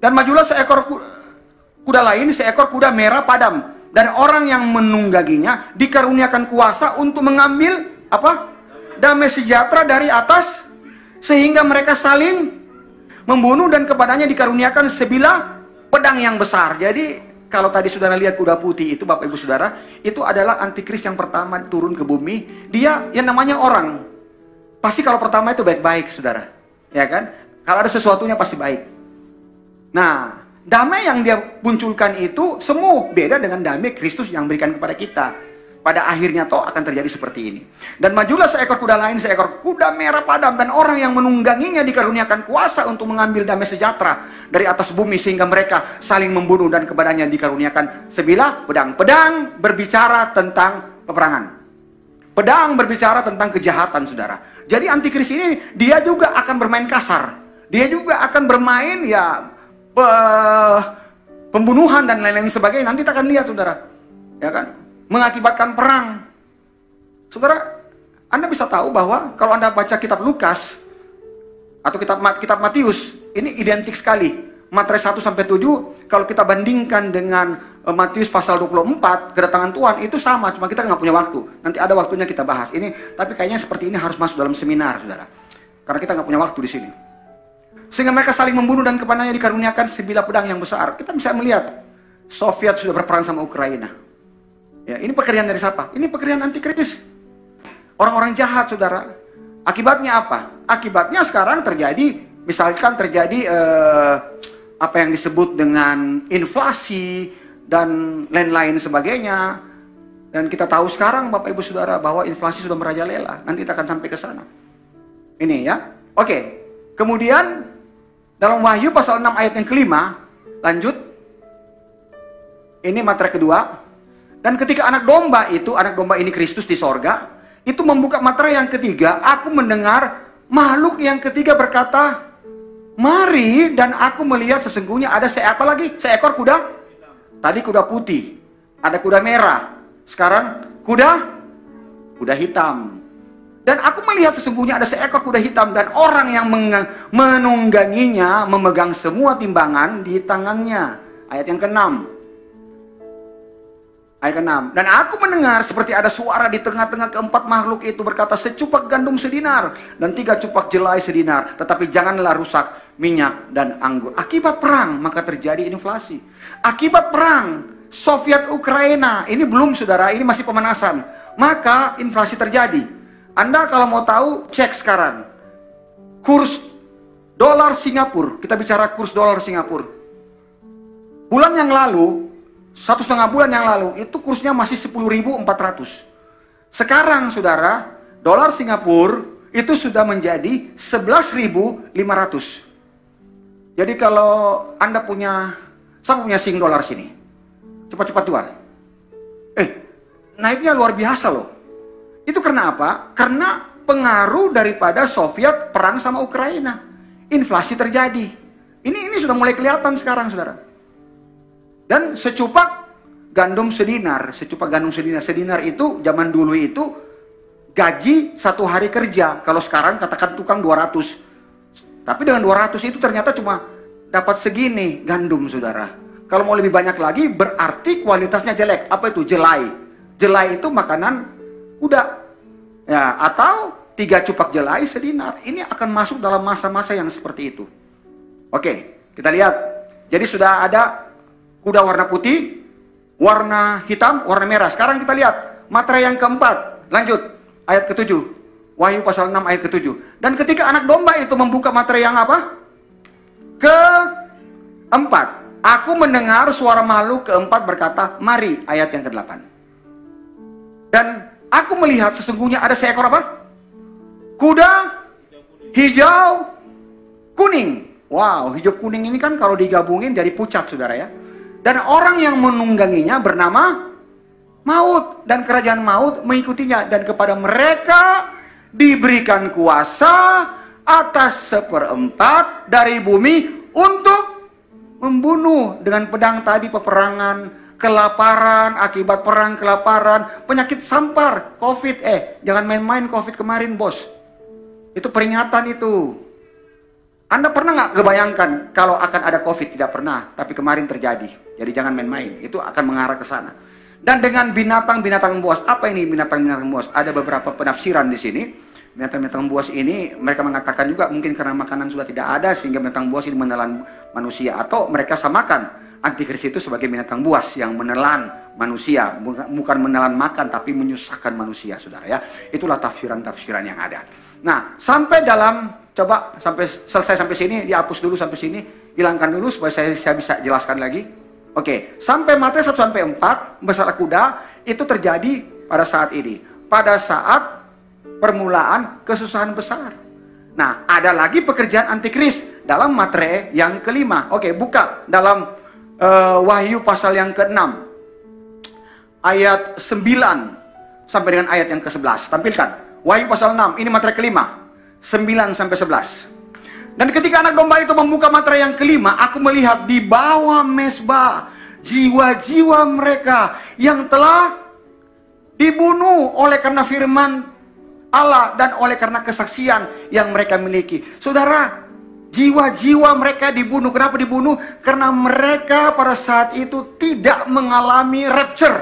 Dan majulah seekor kuda lain, seekor kuda merah padam. Dan orang yang menungganginya dikaruniakan kuasa untuk mengambil apa? Damai sejahtera dari atas, sehingga mereka saling membunuh, dan kepadanya dikaruniakan sebilah pedang yang besar. Jadi kalau tadi saudara lihat kuda putih itu, Bapak Ibu Saudara, itu adalah antikris yang pertama turun ke bumi. Dia yang namanya orang. Pasti kalau pertama itu baik-baik Saudara, ya kan? Kalau ada sesuatunya pasti baik. Nah, damai yang dia munculkan itu semu beda dengan damai Kristus yang berikan kepada kita. Pada akhirnya toh akan terjadi seperti ini. Dan majulah seekor kuda lain, seekor kuda merah padam, dan orang yang menungganginya dikaruniakan kuasa untuk mengambil damai sejahtera dari atas bumi, sehingga mereka saling membunuh, dan kepadanya dikaruniakan sebilah pedang. Pedang berbicara tentang peperangan. Pedang berbicara tentang kejahatan Saudara. Jadi antikris ini dia juga akan bermain kasar. Dia juga akan bermain pembunuhan dan lain-lain sebagainya. Nanti kita akan lihat Saudara, ya kan, mengakibatkan perang. Saudara, Anda bisa tahu bahwa kalau Anda baca kitab Lukas atau kitab Matius, ini identik sekali. Matius 1 sampai 7 kalau kita bandingkan dengan Matius pasal 24 kedatangan Tuhan itu sama, cuma kita nggak punya waktu. Nanti ada waktunya kita bahas ini, tapi kayaknya seperti ini harus masuk dalam seminar Saudara. Karena kita nggak punya waktu di sini. Sehingga mereka saling membunuh, dan kepadanya dikaruniakan sebilah pedang yang besar. Kita bisa melihat Soviet sudah berperang sama Ukraina. Ya, ini pekerjaan dari siapa? Ini pekerjaan antikris. Orang-orang jahat Saudara. Akibatnya apa? Akibatnya sekarang terjadi, misalkan terjadi apa yang disebut dengan inflasi dan lain-lain sebagainya. Dan kita tahu sekarang Bapak Ibu Saudara bahwa inflasi sudah merajalela. Nanti kita akan sampai ke sana. Ini ya. Oke. Kemudian dalam Wahyu pasal 6 ayat yang kelima, lanjut. Ini materai kedua. Dan ketika anak domba ini Kristus di sorga, itu membuka materai yang ketiga, aku mendengar makhluk yang ketiga berkata, "Mari." Dan aku melihat sesungguhnya ada seekor kuda. Tadi kuda putih, ada kuda merah, sekarang kuda hitam. Dan aku melihat sesungguhnya ada seekor kuda hitam, dan orang yang menungganginya memegang semua timbangan di tangannya. Ayat yang ke-6. Ayat ke-6. Dan aku mendengar seperti ada suara di tengah-tengah keempat makhluk itu berkata, "Secupak gandum sedinar dan 3 cupak jelai sedinar, tetapi janganlah rusak minyak dan anggur." Akibat perang maka terjadi inflasi. Akibat perang Soviet Ukraina, ini belum Saudara, ini masih pemanasan, maka inflasi terjadi. Anda kalau mau tahu, cek sekarang kurs dolar Singapura. Kita bicara kurs dolar Singapura. Bulan yang lalu, 1,5 bulan yang lalu, itu kursnya masih 10.400. Sekarang Saudara, dolar Singapura itu sudah menjadi 11.500. Jadi kalau Anda siapa punya sing dolar sini? Cepat-cepat jual. Naiknya luar biasa loh. Itu karena apa? Karena pengaruh daripada Soviet perang sama Ukraina. Inflasi terjadi. Ini sudah mulai kelihatan sekarang Saudara. Dan secupak gandum sedinar. Sedinar itu zaman dulu itu gaji 1 hari kerja. Kalau sekarang katakan tukang 200. Tapi dengan 200 itu ternyata cuma dapat segini gandum Saudara. Kalau mau lebih banyak lagi berarti kualitasnya jelek. Apa itu? Jelai. Jelai itu makanan kuda. Ya, atau 3 cupak jelai sedinar. Ini akan masuk dalam masa-masa yang seperti itu. Oke, kita lihat. Jadi sudah ada kuda warna putih, warna hitam, warna merah. Sekarang kita lihat materai yang keempat. Lanjut, ayat ke-7. Wahyu pasal 6 ayat ke-7. Dan ketika anak domba itu membuka materai yang apa? Keempat. Aku mendengar suara makhluk keempat berkata, mari, ayat yang ke-8. Dan aku melihat sesungguhnya ada seekor apa? Kuda hijau kuning. Wow, hijau kuning ini kan kalau digabungin jadi pucat, saudara ya. Dan orang yang menungganginya bernama Maut, dan kerajaan maut mengikutinya, dan kepada mereka diberikan kuasa atas 1/4 dari bumi untuk membunuh dengan pedang tadi, peperangan, kelaparan, akibat perang kelaparan, penyakit sampar, COVID. Jangan main-main COVID kemarin, bos. Itu peringatan itu. Anda pernah nggak kebayangkan kalau akan ada COVID? Tidak pernah, tapi kemarin terjadi. Jadi jangan main-main, itu akan mengarah ke sana. Dan dengan binatang-binatang buas. Apa ini binatang-binatang buas? Ada beberapa penafsiran di sini. Binatang-binatang buas ini mereka mengatakan juga mungkin karena makanan sudah tidak ada sehingga binatang buas ini menelan manusia, atau mereka samakan antikris itu sebagai binatang buas yang menelan manusia, bukan menelan makan tapi menyusahkan manusia, saudara ya. Itulah tafsiran-tafsiran yang ada. Nah, sampai dalam, coba sampai selesai sampai sini, dihapus dulu sampai sini, hilangkan dulu supaya saya bisa jelaskan lagi. Oke, sampai Matius 1-4 masalah kuda itu terjadi pada saat ini, pada saat permulaan kesusahan besar. Nah, ada lagi pekerjaan antikris dalam materai yang kelima. Oke, buka dalam Wahyu pasal yang ke-6 ayat 9 sampai dengan ayat yang ke-11. Tampilkan Wahyu pasal 6, ini materai kelima, 9 sampai 11. Dan ketika anak domba itu membuka materai yang kelima, aku melihat di bawah mezbah jiwa-jiwa mereka yang telah dibunuh oleh karena firman Allah dan oleh karena kesaksian yang mereka miliki. Saudara, jiwa-jiwa mereka dibunuh. Kenapa dibunuh? Karena mereka pada saat itu tidak mengalami rapture.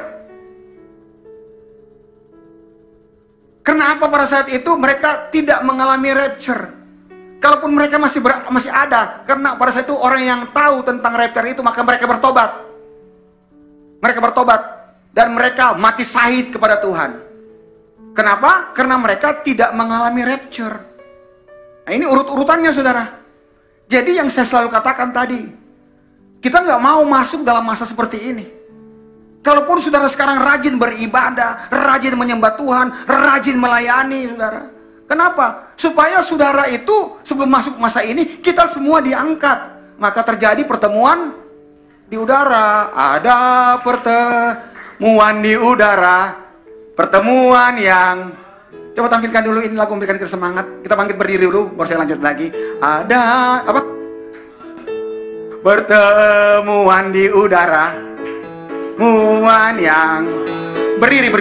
Kenapa pada saat itu mereka tidak mengalami rapture? Kalaupun mereka masih ada, karena pada saat itu orang yang tahu tentang rapture itu, maka mereka bertobat. Mereka bertobat dan mereka mati syahid kepada Tuhan. Kenapa? Karena mereka tidak mengalami rapture. Nah, ini urut-urutannya, saudara. Jadi yang saya selalu katakan tadi, kita nggak mau masuk dalam masa seperti ini. Kalaupun saudara sekarang rajin beribadah, rajin menyembah Tuhan, rajin melayani, saudara. Kenapa? Supaya saudara itu sebelum masuk masa ini, kita semua diangkat. Maka terjadi pertemuan di udara. Ada pertemuan di udara. Pertemuan yang... Coba tampilkan dulu, ini lagu memberikan kita semangat. Kita bangkit berdiri dulu, baru saya lanjut lagi. Ada... apa? Pertemuan di udara. Pertemuan yang... Berdiri.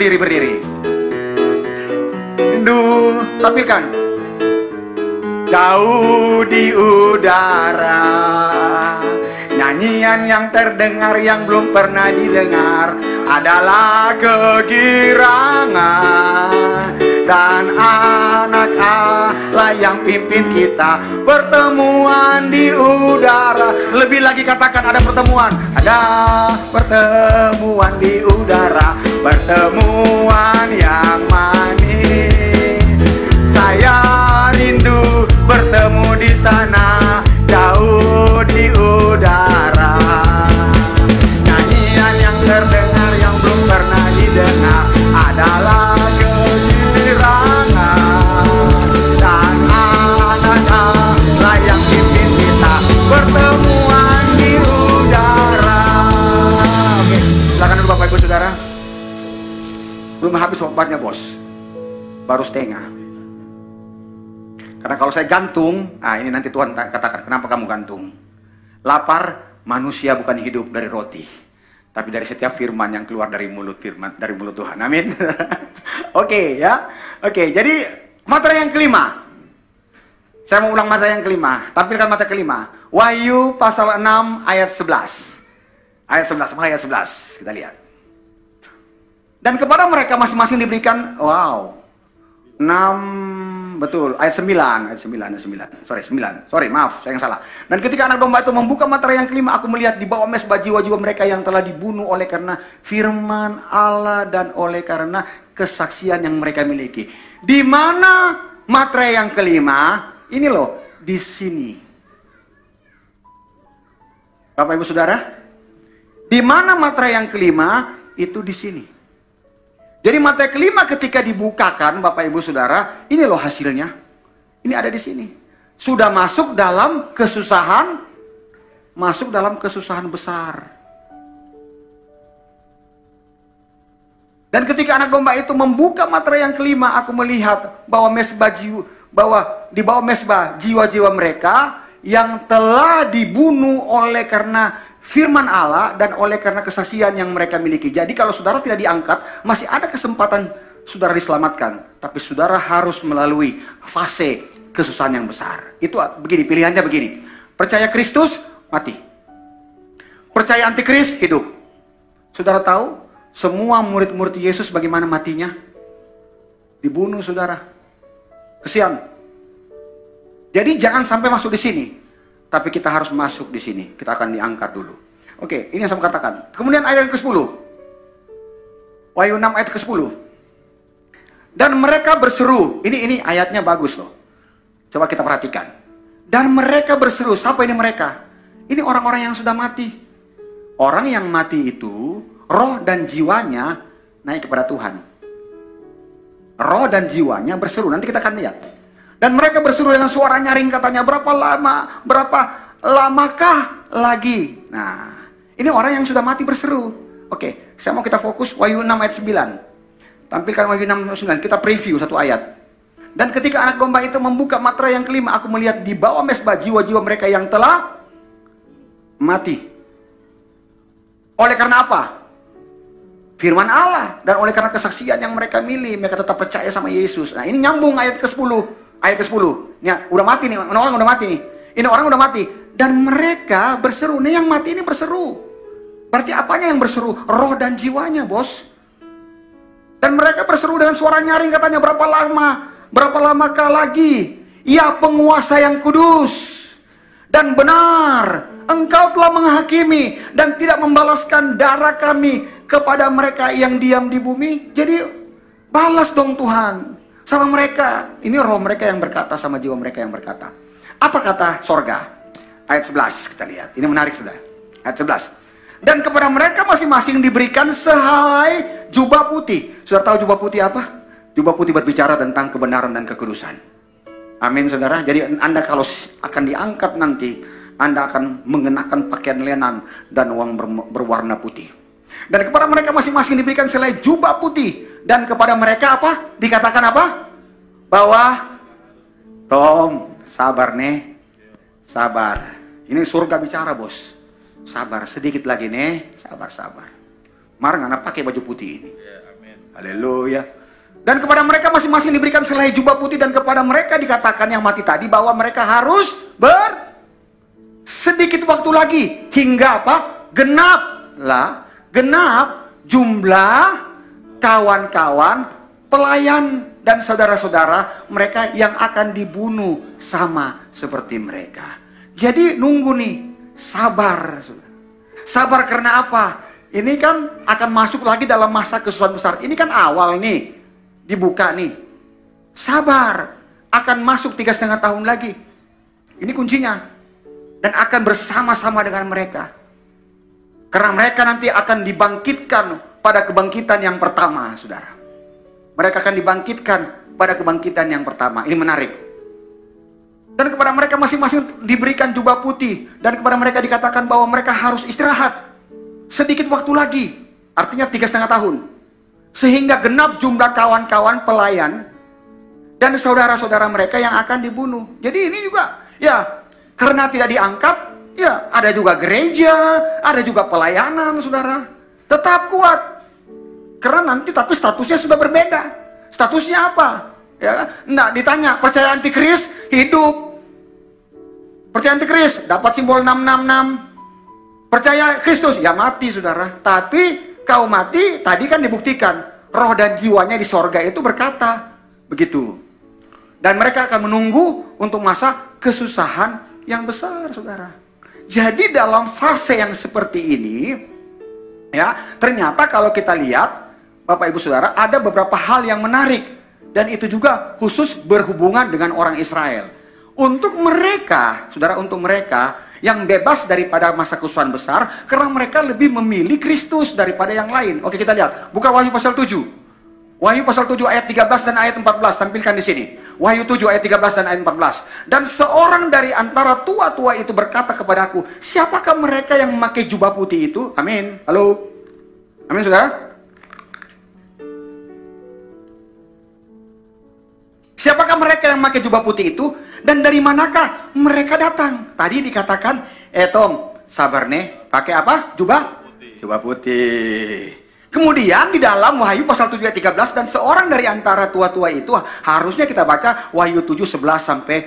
Tampilkan. Jauh di udara, nyanyian yang terdengar yang belum pernah didengar adalah kegirangan dan anak Allah yang pimpin kita. Pertemuan di udara. Lebih lagi katakan, ada pertemuan. Ada pertemuan di udara. Pertemuan yang manis. Saya rindu bertemu di sana, jauh di udara. Nyanyian yang terdengar yang belum pernah didengar adalah kegirangan dan anak Allah yang pimpin kita. Pertemuan di udara. Oke, silakan dulu Bapak Ibu Saudara. Belum habis waktunya, bos. Baru setengah. Karena kalau saya gantung, ini nanti Tuhan katakan, kenapa kamu gantung? Lapar, manusia bukan hidup dari roti, tapi dari setiap firman yang keluar dari mulut Tuhan. Amin. Oke, ya. Oke, jadi materi yang kelima. Saya mau ulang materi yang kelima. Tampilkan materi kelima. Wahyu pasal 6 ayat 11. Ayat 11, kita lihat. Dan kepada mereka masing-masing diberikan, 6, betul, ayat 9, ayat 9, ayat 9. Sorry, maaf, saya yang salah. Dan ketika anak domba itu membuka materai yang kelima, aku melihat di bawah mesbah jiwa-jiwa mereka yang telah dibunuh oleh karena firman Allah dan oleh karena kesaksian yang mereka miliki. Di mana materai yang kelima? Ini loh, di sini. Bapak Ibu Saudara, di mana materai yang kelima? Itu di sini. Jadi materai kelima ketika dibukakan, Bapak Ibu Saudara, ini loh hasilnya. Ini ada di sini. Sudah masuk dalam kesusahan, besar. Dan ketika anak domba itu membuka materai yang kelima, aku melihat bahwa di bawah mesbah jiwa-jiwa mereka yang telah dibunuh oleh karena firman Allah dan oleh karena kesaksian yang mereka miliki. Jadi kalau saudara tidak diangkat, masih ada kesempatan saudara diselamatkan. Tapi saudara harus melalui fase kesusahan yang besar. Itu begini, pilihannya begini. Percaya Kristus, mati. Percaya antikris, hidup. Saudara tahu, semua murid-murid Yesus bagaimana matinya? Dibunuh, saudara. Kesian. Jadi jangan sampai masuk di sini. Tapi kita harus masuk di sini. Kita akan diangkat dulu. Oke, ini yang saya katakan. Kemudian ayat ke-10. Wahyu 6 ayat ke-10. Dan mereka berseru. Ini ayatnya bagus loh. Coba kita perhatikan. Dan mereka berseru. Siapa ini mereka? Ini orang-orang yang sudah mati. Orang yang mati itu, roh dan jiwanya naik kepada Tuhan. Roh dan jiwanya berseru. Nanti kita akan lihat. Dan mereka berseru dengan suara nyaring, katanya, berapa lamakah lagi? Nah, ini orang yang sudah mati berseru. Oke, saya mau kita fokus Wahyu 6 ayat 9. Tampilkan Wahyu 6 ayat 9, kita preview satu ayat. Dan ketika anak domba itu membuka materai yang kelima, aku melihat di bawah mesbah jiwa-jiwa mereka yang telah mati. Oleh karena apa? Firman Allah. Dan oleh karena kesaksian yang mereka milih, mereka tetap percaya sama Yesus. Nah, ini nyambung ayat ke-10. Ayat ke-10. Ini udah mati nih, orang udah mati nih. Ini orang udah mati. Dan mereka berseru. Nih yang mati ini berseru. Berarti apanya yang berseru? Roh dan jiwanya, bos. Dan mereka berseru dengan suara nyaring, katanya, berapa lamakah lagi? Ya penguasa yang kudus dan benar, Engkau telah menghakimi dan tidak membalaskan darah kami kepada mereka yang diam di bumi. Jadi balas dong Tuhan sama mereka. Ini roh mereka yang berkata sama jiwa mereka yang berkata. Apa kata sorga? Ayat 11 kita lihat. Ini menarik saudara. Ayat 11. Dan kepada mereka masing-masing diberikan sehelai jubah putih. Saudara tahu jubah putih apa? Jubah putih berbicara tentang kebenaran dan kekudusan. Amin saudara. Jadi Anda kalau akan diangkat nanti, Anda akan mengenakan pakaian lenan dan uang berwarna putih. Dan kepada mereka masing-masing diberikan sehelai jubah putih. Dan kepada mereka apa? Dikatakan apa? Bahwa Tom, sabar nih. Sabar. Ini surga bicara, bos. Sabar, sedikit lagi nih. Sabar. Marah anak pakai baju putih ini. Haleluya. Dan kepada mereka masing-masing diberikan sehelai jubah putih. Dan kepada mereka dikatakan yang mati tadi bahwa mereka harus sedikit waktu lagi. Hingga apa? Genap jumlah kawan-kawan, pelayan dan saudara-saudara mereka yang akan dibunuh sama seperti mereka. Jadi nunggu nih, sabar. Sabar karena apa? Ini kan akan masuk lagi dalam masa kesusahan besar. Ini kan awal nih, dibuka nih. Sabar, akan masuk 3,5 tahun lagi. Ini kuncinya. Dan akan bersama-sama dengan mereka. Karena mereka nanti akan dibangkitkan pada kebangkitan yang pertama, saudara. Mereka akan dibangkitkan pada kebangkitan yang pertama. Ini menarik. Dan kepada mereka masing-masing diberikan jubah putih. Dan kepada mereka dikatakan bahwa mereka harus istirahat. Sedikit waktu lagi. Artinya 3,5 tahun. Sehingga genap jumlah kawan-kawan pelayan. Dan saudara-saudara mereka yang akan dibunuh. Jadi ini juga, ya, karena tidak diangkat, ya, ada juga gereja, ada juga pelayanan, saudara. Tetap kuat. Karena nanti tapi statusnya sudah berbeda. Statusnya apa? Ya, enggak ditanya, percaya antikris, hidup. Percaya antikris, dapat simbol 666. Percaya Kristus, ya mati, saudara. Tapi kau mati, tadi kan dibuktikan. Roh dan jiwanya di sorga itu berkata, Begitu. Dan mereka akan menunggu untuk masa kesusahan yang besar, saudara. Jadi dalam fase yang seperti ini, ya, ternyata kalau kita lihat, Bapak Ibu Saudara, ada beberapa hal yang menarik. Dan itu juga khusus berhubungan dengan orang Israel. Untuk mereka, saudara, untuk mereka yang bebas daripada masa kesusahan besar, karena mereka lebih memilih Kristus daripada yang lain. Oke, kita lihat. Buka Wahyu pasal 7. Wahyu pasal 7 ayat 13 dan ayat 14, tampilkan di sini. Wahyu 7 ayat 13 dan ayat 14. Dan seorang dari antara tua-tua itu berkata kepadaku, siapakah mereka yang memakai jubah putih itu? Amin. Halo. Amin, saudara. Siapakah mereka yang memakai jubah putih itu? Dan dari manakah mereka datang? Tadi dikatakan, Tom, sabar nih, pakai apa? Jubah? Jubah putih. Kemudian di dalam Wahyu pasal 7 ayat 13, dan seorang dari antara tua-tua itu, harusnya kita baca Wahyu 7 11 sampai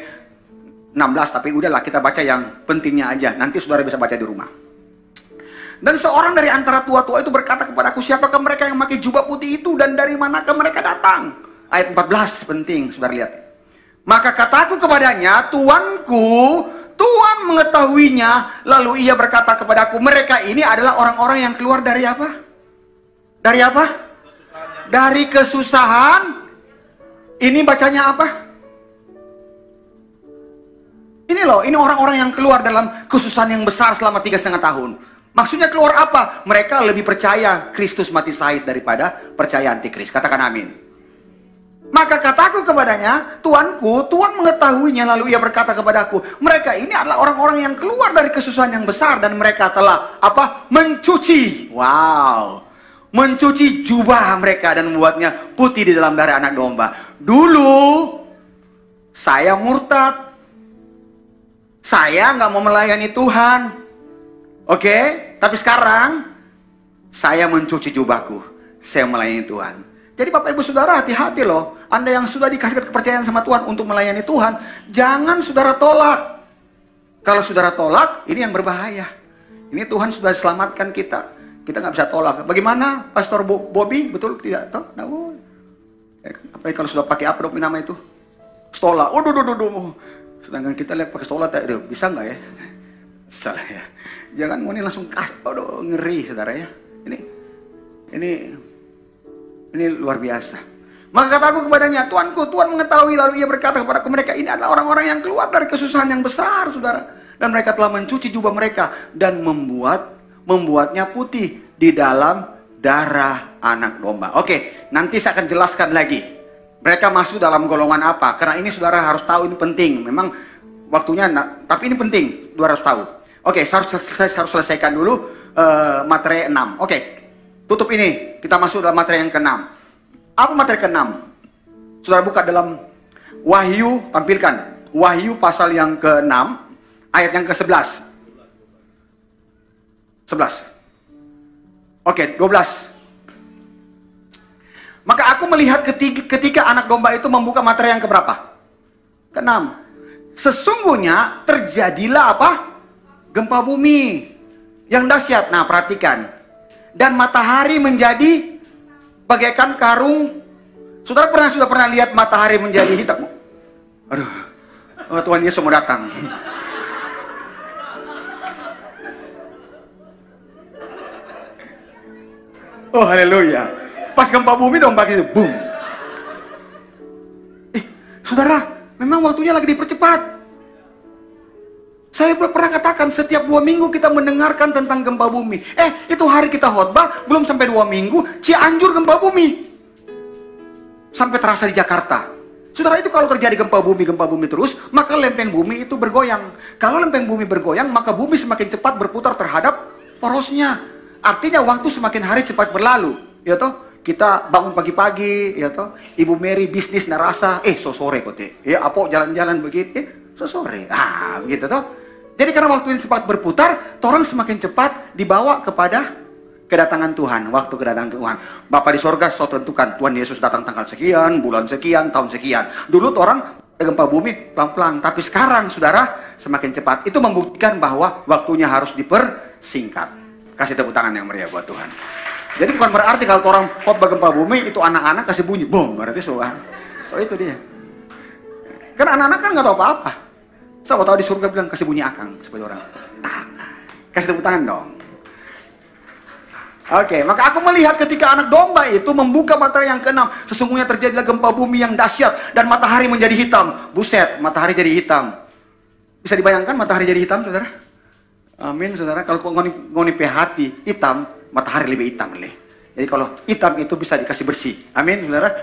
16, tapi udahlah kita baca yang pentingnya aja. Nanti saudara bisa baca di rumah. Dan seorang dari antara tua-tua itu berkata kepadaku, siapakah mereka yang memakai jubah putih itu dan dari manakah mereka datang? Ayat 14 penting, saudara lihat. Maka kataku kepadanya, Tuanku, Tuhan mengetahuinya. Lalu ia berkata kepadaku, mereka ini adalah orang-orang yang keluar dari apa? Dari apa? Dari kesusahan. Ini bacanya apa? Ini loh, ini orang-orang yang keluar dalam kesusahan yang besar selama 3,5 tahun. Maksudnya keluar apa? Mereka lebih percaya Kristus mati syahid daripada percaya antikris. Katakan amin. Maka kataku kepadanya, Tuanku, Tuhan mengetahuinya. Lalu ia berkata kepadaku, mereka ini adalah orang-orang yang keluar dari kesusahan yang besar. Dan mereka telah apa? Mencuci. Wow. Mencuci jubah mereka dan membuatnya putih di dalam darah anak domba. Dulu saya murtad, saya nggak mau melayani Tuhan, oke? Tapi sekarang saya mencuci jubahku, saya melayani Tuhan. Jadi Bapak Ibu Saudara, hati-hati loh. Anda yang sudah dikasih kepercayaan sama Tuhan untuk melayani Tuhan, jangan saudara tolak. Kalau saudara tolak, ini yang berbahaya. Ini Tuhan sudah selamatkan kita. Kita nggak bisa tolak. Bagaimana Pastor Bobby? Betul tidak? Tahu? Nggak boleh. Apalagi kalau sudah pakai apa nama itu? Stola. Oh, sedangkan kita lihat pakai stola, bisa nggak ya? Bisa ya. Jangan mau ini langsung kasih. Aduh, ngeri saudara ya. Ini luar biasa. Maka kataku kepadanya, Tuanku, Tuhan mengetahui. Lalu ia berkata kepada mereka, ini adalah orang-orang yang keluar dari kesusahan yang besar, saudara. Dan mereka telah mencuci jubah mereka dan membuatnya putih di dalam darah anak domba. Oke, nanti saya akan jelaskan lagi. Mereka masuk dalam golongan apa? Karena ini saudara harus tahu, ini penting. Memang waktunya, tapi ini penting, saudara harus tahu. Oke, saya harus selesaikan dulu materi 6. Oke, tutup ini. Kita masuk dalam materi yang ke-6. Apa materi ke-6? Saudara buka dalam Wahyu, tampilkan. Wahyu pasal yang ke-6, ayat yang ke-11. 11. Oke, 12. Maka aku melihat ketika anak domba itu membuka materi yang keberapa? Ke-6. Sesungguhnya terjadilah apa? Gempa bumi yang dahsyat. Nah, perhatikan. Dan matahari menjadi bagaikan karung. Saudara sudah pernah lihat matahari menjadi hitam? Aduh. Oh, Tuhan Yesus mau datang. Oh, haleluya. Pas gempa bumi dong bagi itu, boom. Saudara, memang waktunya lagi dipercepat. Saya pernah katakan setiap 2 minggu kita mendengarkan tentang gempa bumi. Itu hari kita khotbah, belum sampai 2 minggu, Cianjur gempa bumi. Sampai terasa di Jakarta. Saudara, itu kalau terjadi gempa bumi terus, maka lempeng bumi itu bergoyang. Kalau lempeng bumi bergoyang, maka bumi semakin cepat berputar terhadap porosnya. Artinya waktu semakin hari cepat berlalu, ya toh. Kita bangun pagi-pagi, ya toh. Ibu Mary bisnis narasa, sore kok teh. Ya, apa jalan-jalan begitu, sore. Begitu toh. Jadi karena waktu ini cepat berputar, orang semakin cepat dibawa kepada kedatangan Tuhan, waktu kedatangan Tuhan. Bapa di sorga so tentukan Tuhan Yesus datang tanggal sekian, bulan sekian, tahun sekian. Dulu orang gempa bumi pelan-pelan, tapi sekarang saudara semakin cepat. Itu membuktikan bahwa waktunya harus dipersingkat. Kasih tepuk tangan yang meriah buat Tuhan. Jadi bukan berarti kalau orang khotbah gempa bumi itu anak-anak kasih bunyi, boom, berarti So itu dia. Karena anak-anak kan nggak tahu apa-apa. Siapa tahu di surga bilang kasih bunyi akang sebagai orang. Kasih tepuk tangan dong. Oke, maka aku melihat ketika anak domba itu membuka materai yang keenam, sesungguhnya terjadilah gempa bumi yang dahsyat dan matahari menjadi hitam. Buset, matahari jadi hitam. Bisa dibayangkan matahari jadi hitam, saudara? Amin, saudara. Kalau ngoni hati hitam, matahari lebih hitam, leh. Jadi kalau hitam itu bisa dikasih bersih. Amin, saudara.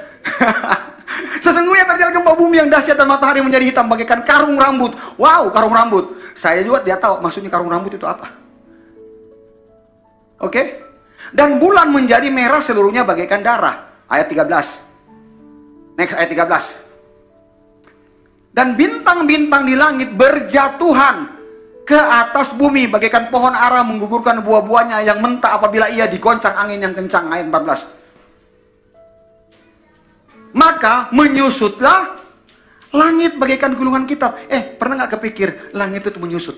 Sesungguhnya terjadi gempa bumi yang dahsyat dan matahari menjadi hitam bagaikan karung rambut. Wow, karung rambut. Saya juga tidak tahu maksudnya karung rambut itu apa. Oke? Dan bulan menjadi merah seluruhnya bagaikan darah. Ayat 13. Next, ayat 13. Dan bintang-bintang di langit berjatuhan ke atas bumi bagaikan pohon ara menggugurkan buah-buahnya yang mentah apabila ia digoncang angin yang kencang. Ayat 14. Maka menyusutlah langit bagaikan gulungan kitab. Pernah nggak kepikir langit itu menyusut?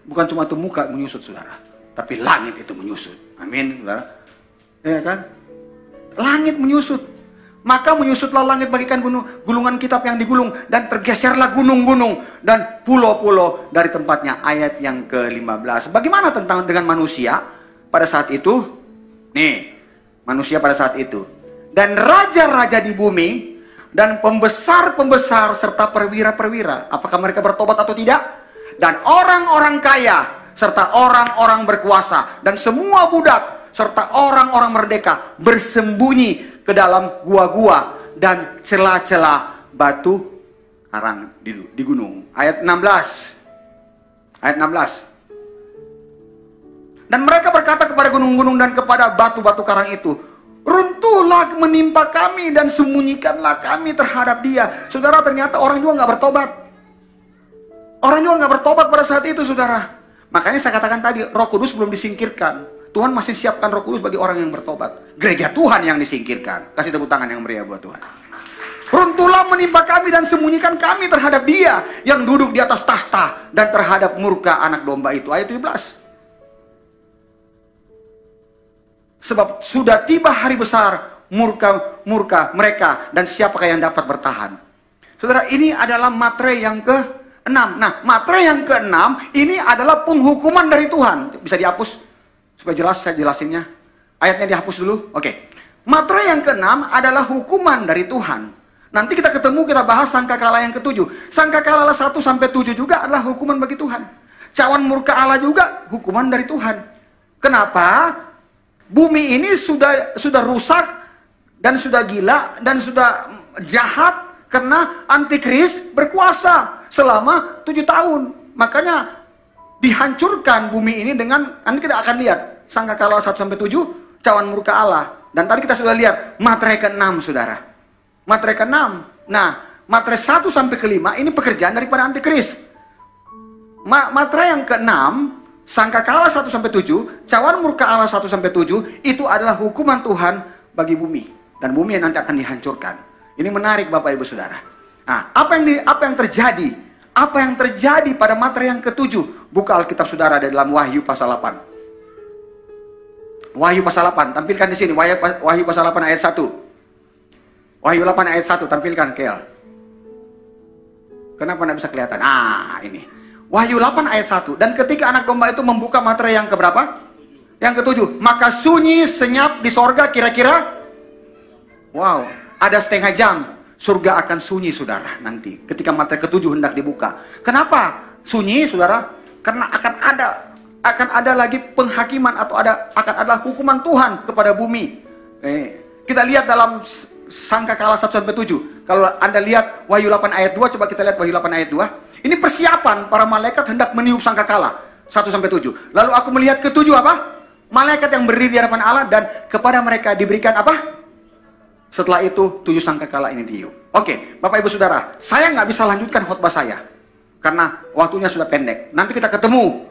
Bukan cuma itu muka menyusut, saudara, tapi langit itu menyusut. Amin, saudara. Ya kan? Langit menyusut. Maka menyusutlah langit bagaikan gulungan kitab yang digulung, dan tergeserlah gunung-gunung dan pulau-pulau dari tempatnya. Ayat yang ke-15. Bagaimana dengan manusia pada saat itu? Nih, manusia pada saat itu. Dan raja-raja di bumi dan pembesar-pembesar serta perwira-perwira, apakah mereka bertobat atau tidak? Dan orang-orang kaya serta orang-orang berkuasa dan semua budak serta orang-orang merdeka bersembunyi ke dalam gua-gua dan celah-celah batu karang di gunung. Ayat 16. Ayat 16. Dan mereka berkata kepada gunung-gunung dan kepada batu-batu karang itu, runtuhlah menimpa kami dan sembunyikanlah kami terhadap dia. Saudara, ternyata orang juga nggak bertobat. Orang juga nggak bertobat pada saat itu, saudara. Makanya saya katakan tadi, Roh Kudus belum disingkirkan. Tuhan masih siapkan Roh Kudus bagi orang yang bertobat. Gereja Tuhan yang disingkirkan. Kasih tepuk tangan yang meriah buat Tuhan. Runtuhlah menimpa kami dan sembunyikan kami terhadap dia yang duduk di atas tahta dan terhadap murka anak domba itu. Ayat 17. Sebab sudah tiba hari besar murka mereka, dan siapakah yang dapat bertahan? Saudara, ini adalah materai yang ke-6. Nah, materai yang ke-6 ini adalah penghukuman dari Tuhan. Bisa dihapus supaya jelas saya jelasinnya. Ayatnya dihapus dulu. Oke. Materai yang ke-6 adalah hukuman dari Tuhan. Nanti kita ketemu, kita bahas sangkakala yang ke-7. Sangkakala 1-7 juga adalah hukuman bagi Tuhan. Cawan murka Allah juga hukuman dari Tuhan. Kenapa? Bumi ini sudah rusak dan sudah gila dan sudah jahat karena antikris berkuasa selama 7 tahun. Makanya dihancurkan bumi ini dengan, nanti kita akan lihat sangkakala 1-7, cawan murka Allah. Dan tadi kita sudah lihat materai ke-6, saudara. Materai ke-6. Nah, materai 1-5 ini pekerjaan daripada antikris. Materai yang ke-6, sangkakala 1-7, cawan murka Allah 1-7, itu adalah hukuman Tuhan bagi bumi. Dan bumi yang nanti akan dihancurkan. Ini menarik Bapak Ibu Saudara. Nah, apa yang terjadi? Apa yang terjadi pada materai yang ke-7? Buka Alkitab Saudara di dalam Wahyu pasal 8. Wahyu pasal 8, tampilkan di sini. Wahyu pasal 8 ayat 1. Wahyu 8 ayat 1, tampilkan, Kel. Kenapa tidak bisa kelihatan? Nah, ini. Wahyu 8 ayat 1. Dan ketika anak domba itu membuka materai yang keberapa? Yang ke-7. Maka sunyi senyap di sorga kira-kira. Wow, ada setengah jam. Surga akan sunyi, saudara, nanti. Ketika materai ke-7 hendak dibuka. Kenapa sunyi, saudara? Karena akan ada lagi penghakiman atau akan ada hukuman Tuhan kepada bumi. Kita lihat dalam sangkakala 1-7. Kalau Anda lihat Wahyu 8 ayat 2, coba kita lihat Wahyu 8 ayat 2. Ini persiapan para malaikat hendak meniup sangkakala 1-7. Lalu aku melihat ke-7 apa? Malaikat yang berdiri di hadapan Allah dan kepada mereka diberikan apa? Setelah itu 7 sangkakala ini ditiup. Oke, Bapak Ibu Saudara, saya nggak bisa lanjutkan khotbah saya karena waktunya sudah pendek. Nanti kita ketemu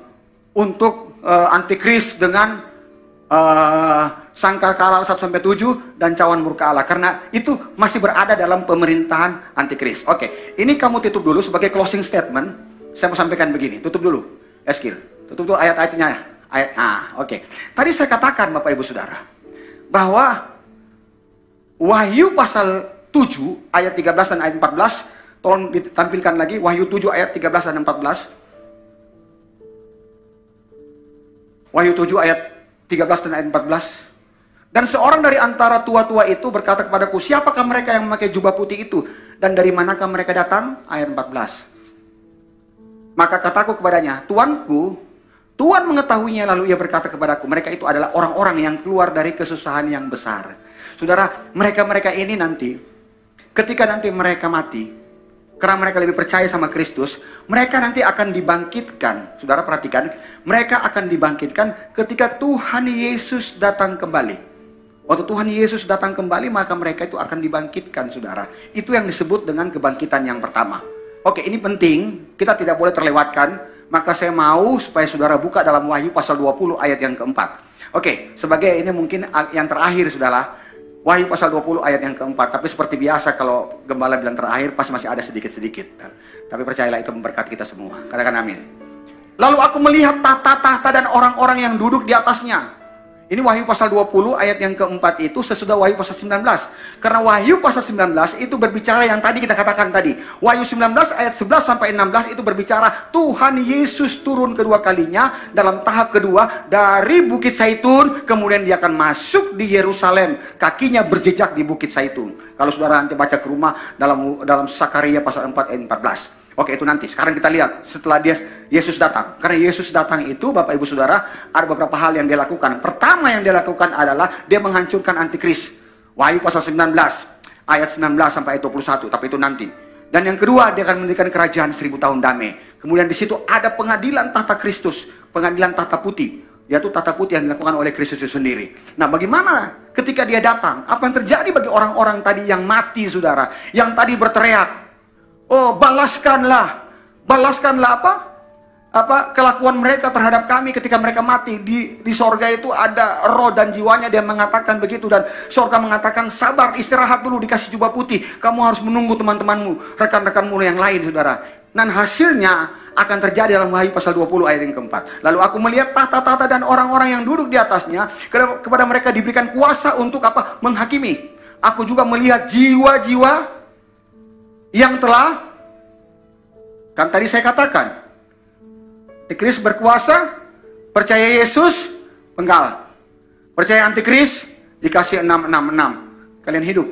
untuk antikris dengan sangkakala 1-7 dan cawan murka Allah, karena itu masih berada dalam pemerintahan antikris. Oke, ini kamu tutup dulu sebagai closing statement. Saya mau sampaikan begini, tutup dulu, Eskil, tutup dulu ayat-ayatnya. Oke. Tadi saya katakan Bapak Ibu Saudara bahwa Wahyu pasal 7 ayat 13 dan ayat 14. Tolong ditampilkan lagi Wahyu 7 ayat 13 dan 14. Wahyu 7 ayat 13 dan ayat 14. Dan seorang dari antara tua-tua itu berkata kepadaku, siapakah mereka yang memakai jubah putih itu? Dan dari manakah mereka datang? Ayat 14. Maka kataku kepadanya, Tuanku, Tuhan mengetahuinya. Lalu ia berkata kepadaku, mereka itu adalah orang-orang yang keluar dari kesusahan yang besar. Saudara, mereka-mereka ini nanti, ketika nanti mereka mati, karena mereka lebih percaya sama Kristus, mereka nanti akan dibangkitkan. Saudara perhatikan, mereka akan dibangkitkan ketika Tuhan Yesus datang kembali. Waktu Tuhan Yesus datang kembali, maka mereka itu akan dibangkitkan, saudara. Itu yang disebut dengan kebangkitan yang pertama. Oke, ini penting, kita tidak boleh terlewatkan. Maka saya mau supaya saudara buka dalam Wahyu pasal 20 ayat yang keempat. Oke, sebagai ini mungkin yang terakhir, saudara. Wahyu pasal 20 ayat yang keempat. Tapi seperti biasa kalau gembala bilang terakhir, pasti masih ada sedikit-sedikit. Tapi percayalah itu memberkati kita semua. Katakan amin. Lalu aku melihat tahta-tahta dan orang-orang yang duduk di atasnya. Ini Wahyu pasal 20 ayat yang keempat itu sesudah Wahyu pasal 19. Karena Wahyu pasal 19 itu berbicara yang tadi kita katakan tadi. Wahyu 19 ayat 11 sampai 16 itu berbicara Tuhan Yesus turun kedua kalinya dalam tahap kedua dari Bukit Zaitun. Kemudian dia akan masuk di Yerusalem. Kakinya berjejak di Bukit Zaitun. Kalau saudara nanti baca ke rumah dalam Sakaria pasal 4 ayat 14. Oke, itu nanti. Sekarang kita lihat setelah Yesus datang. Karena Yesus datang itu, Bapak Ibu Saudara, ada beberapa hal yang dia lakukan. Pertama yang dia lakukan adalah dia menghancurkan antikris. Wahyu pasal 19 ayat 19 sampai ayat 21, tapi itu nanti. Dan yang kedua, dia akan mendirikan kerajaan 1000 tahun damai. Kemudian di situ ada pengadilan tahta Kristus, pengadilan tahta putih, yaitu tahta putih yang dilakukan oleh Kristus itu sendiri. Nah, bagaimana ketika dia datang? Apa yang terjadi bagi orang-orang tadi yang mati, saudara? Yang tadi berteriak, oh, balaskanlah apa kelakuan mereka terhadap kami ketika mereka mati. Di sorga itu ada roh dan jiwanya, dia mengatakan begitu. Dan sorga mengatakan, sabar, istirahat dulu, dikasih jubah putih. Kamu harus menunggu teman-temanmu, rekan-rekanmu yang lain, saudara. Dan hasilnya akan terjadi dalam Wahyu pasal 20 ayat yang keempat. Lalu aku melihat tahta-tahta dan orang-orang yang duduk di atasnya. Kepada mereka diberikan kuasa untuk apa? Menghakimi. Aku juga melihat jiwa-jiwa yang telah, kan tadi saya katakan, antikris berkuasa, percaya Yesus, penggal. Percaya antikris, dikasih 666. Kalian hidup.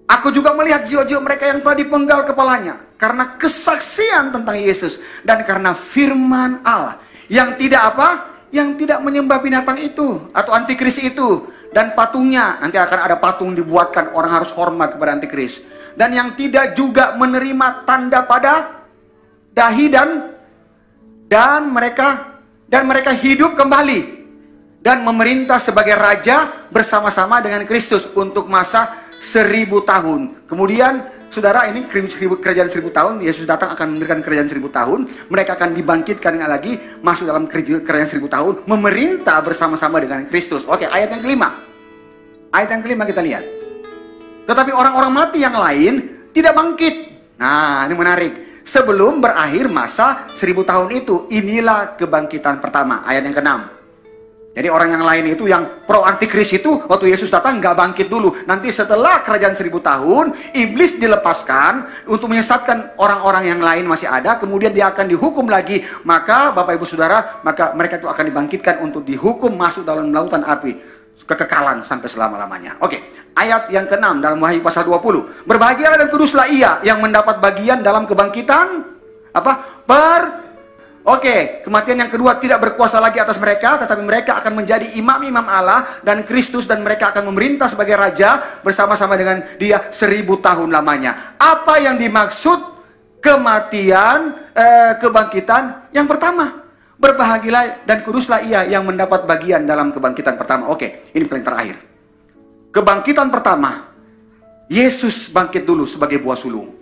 Aku juga melihat jiwa-jiwa mereka yang telah dipenggal kepalanya. Karena kesaksian tentang Yesus. Dan karena firman Allah. Yang tidak apa? Yang tidak menyembah binatang itu. Atau antikris itu. Dan patungnya. Nanti akan ada patung dibuatkan. Orang harus hormat kepada antikris. Dan yang tidak juga menerima tanda pada dahi dan mereka hidup kembali dan memerintah sebagai raja bersama-sama dengan Kristus untuk masa 1000 tahun. Kemudian saudara, ini kerajaan 1000 tahun, Yesus datang akan mendirikan kerajaan 1000 tahun. Mereka akan dibangkitkan lagi, masuk dalam kerajaan 1000 tahun, memerintah bersama-sama dengan Kristus. Oke, ayat yang kelima. Ayat yang kelima kita lihat. Tetapi orang-orang mati yang lain tidak bangkit. Nah, ini menarik. Sebelum berakhir masa 1000 tahun itu, inilah kebangkitan pertama. Ayat yang ke-6. Jadi orang yang lain itu, yang pro antikris itu, waktu Yesus datang nggak bangkit dulu. Nanti setelah kerajaan 1000 tahun, iblis dilepaskan untuk menyesatkan orang-orang yang lain masih ada. Kemudian dia akan dihukum lagi. Maka Bapak Ibu Saudara, maka mereka itu akan dibangkitkan untuk dihukum masuk dalam lautan api. Kekekalan sampai selama-lamanya. Oke, ayat yang ke-6 dalam Wahyu pasal 20. Berbahagialah dan kuduslah ia yang mendapat bagian dalam kebangkitan Oke, kematian yang kedua tidak berkuasa lagi atas mereka, tetapi mereka akan menjadi imam-imam Allah dan Kristus, dan mereka akan memerintah sebagai raja bersama-sama dengan dia 1000 tahun lamanya. Apa yang dimaksud kebangkitan yang pertama? Berbahagialah dan kuduslah ia yang mendapat bagian dalam kebangkitan pertama. Oke, ini paling terakhir. Kebangkitan pertama, Yesus bangkit dulu sebagai buah sulung.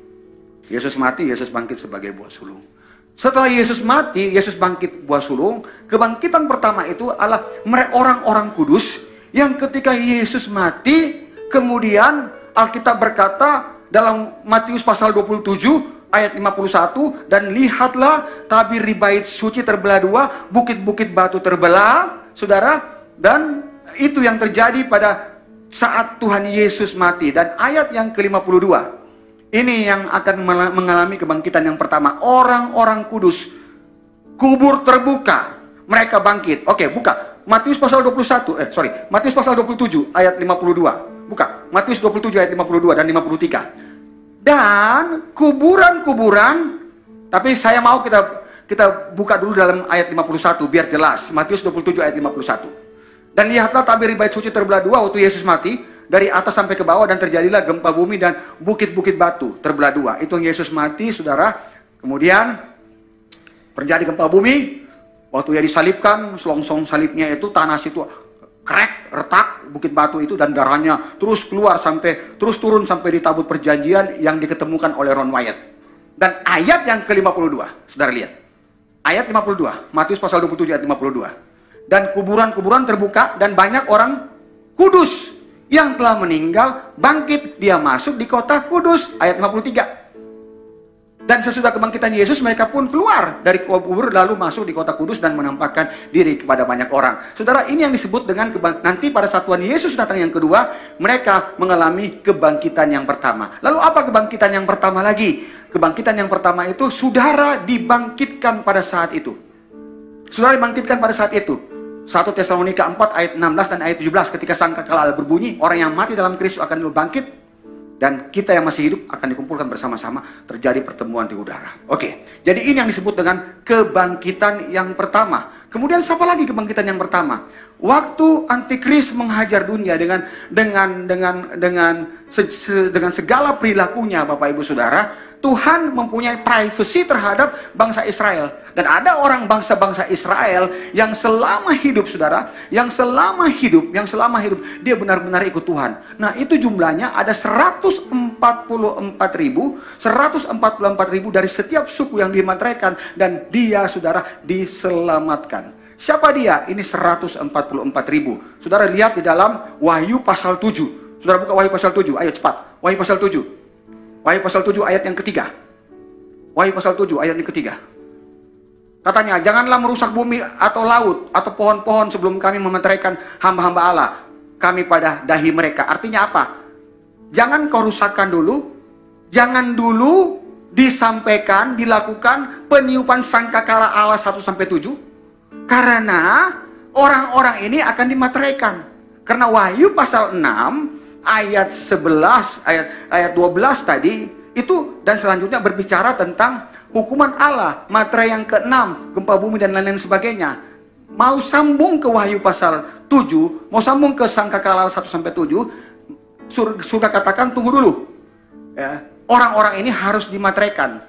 Yesus mati, Yesus bangkit sebagai buah sulung. Setelah Yesus mati, Yesus bangkit buah sulung. Kebangkitan pertama itu adalah orang-orang kudus yang ketika Yesus mati, kemudian Alkitab berkata dalam Matius pasal 27 ayat 51, dan lihatlah tabir di bait suci terbelah dua, bukit-bukit batu terbelah, saudara, dan itu yang terjadi pada saat Tuhan Yesus mati. Dan ayat yang ke-52, ini yang akan mengalami kebangkitan yang pertama. Orang-orang kudus, kubur terbuka, mereka bangkit. Oke, buka Matius pasal 21, Matius pasal 27 ayat 52. Buka Matius 27 ayat 52 dan 53. Dan kuburan-kuburan, tapi saya mau kita buka dulu dalam ayat 51 biar jelas. Matius 27 ayat 51. Dan lihatlah tabir bait suci terbelah dua waktu Yesus mati, dari atas sampai ke bawah, dan terjadilah gempa bumi dan bukit-bukit batu terbelah dua. Itu Yesus mati, saudara. Kemudian terjadi gempa bumi, waktu dia disalibkan, selongsong salibnya itu, tanah situ krek, retak, bukit batu itu, dan darahnya terus keluar terus turun sampai di tabut perjanjian yang diketemukan oleh Ron Wyatt. Dan ayat yang ke-52, saudara lihat. Ayat 52, Matius pasal 27 ayat 52. Dan kuburan-kuburan terbuka dan banyak orang kudus yang telah meninggal bangkit, dia masuk di kota kudus. Ayat 53. Dan sesudah kebangkitan Yesus, mereka pun keluar dari kubur lalu masuk di kota kudus dan menampakkan diri kepada banyak orang. Saudara, ini yang disebut dengan nanti pada saat Tuhan Yesus datang yang kedua, mereka mengalami kebangkitan yang pertama. Lalu apa kebangkitan yang pertama lagi? Kebangkitan yang pertama itu, saudara dibangkitkan pada saat itu. Saudara dibangkitkan pada saat itu. 1 Tesalonika 4 ayat 16 dan ayat 17, ketika sangkakala berbunyi, orang yang mati dalam Kristus akan bangkit, dan kita yang masih hidup akan dikumpulkan bersama-sama, terjadi pertemuan di udara. Oke, jadi ini yang disebut dengan kebangkitan yang pertama. Kemudian siapa lagi kebangkitan yang pertama? Waktu antikris menghajar dunia dengan segala perilakunya, Bapak Ibu Saudara, Tuhan mempunyai privacy terhadap bangsa Israel. Dan ada orang bangsa-bangsa Israel yang selama hidup, saudara, yang selama hidup, dia benar-benar ikut Tuhan. Nah, itu jumlahnya ada 144.000 dari setiap suku yang dimateraikan. Dan dia, saudara, diselamatkan. Siapa dia? Ini 144.000. Saudara lihat di dalam Wahyu pasal 7. Saudara buka Wahyu pasal 7, ayo cepat. Wahyu pasal 7. Wahyu pasal 7 ayat yang ketiga. Wahyu pasal 7 ayat yang ketiga. Katanya, janganlah merusak bumi atau laut atau pohon-pohon sebelum kami memeteraikan hamba-hamba Allah kami pada dahi mereka. Artinya apa? Jangan kau rusakkan dulu. Jangan dulu disampaikan, dilakukan peniupan sangkakala Allah 1-7. Karena orang-orang ini akan dimateraikan. Karena Wahyu pasal 6 ayat 11, ayat 12 tadi itu, dan selanjutnya berbicara tentang hukuman Allah, materai yang ke-6, gempa bumi dan lain-lain sebagainya. Mau sambung ke Wahyu pasal 7, mau sambung ke sangkakala 1-7, sudah katakan tunggu dulu. Ya, orang-orang ini harus dimateraikan.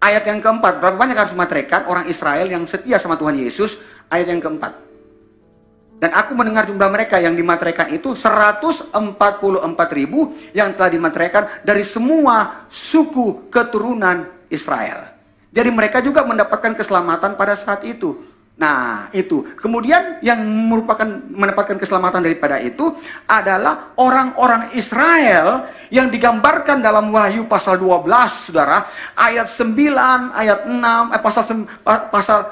Ayat yang keempat, berapa banyak harus dimateraikan orang Israel yang setia sama Tuhan Yesus? Ayat yang keempat. Dan aku mendengar jumlah mereka yang dimateraikan itu 144.000 yang telah dimateraikan dari semua suku keturunan Israel. Jadi mereka juga mendapatkan keselamatan pada saat itu. Nah, itu. Kemudian yang mendapatkan keselamatan daripada itu adalah orang-orang Israel yang digambarkan dalam Wahyu pasal 12, saudara. Ayat 9, ayat 6,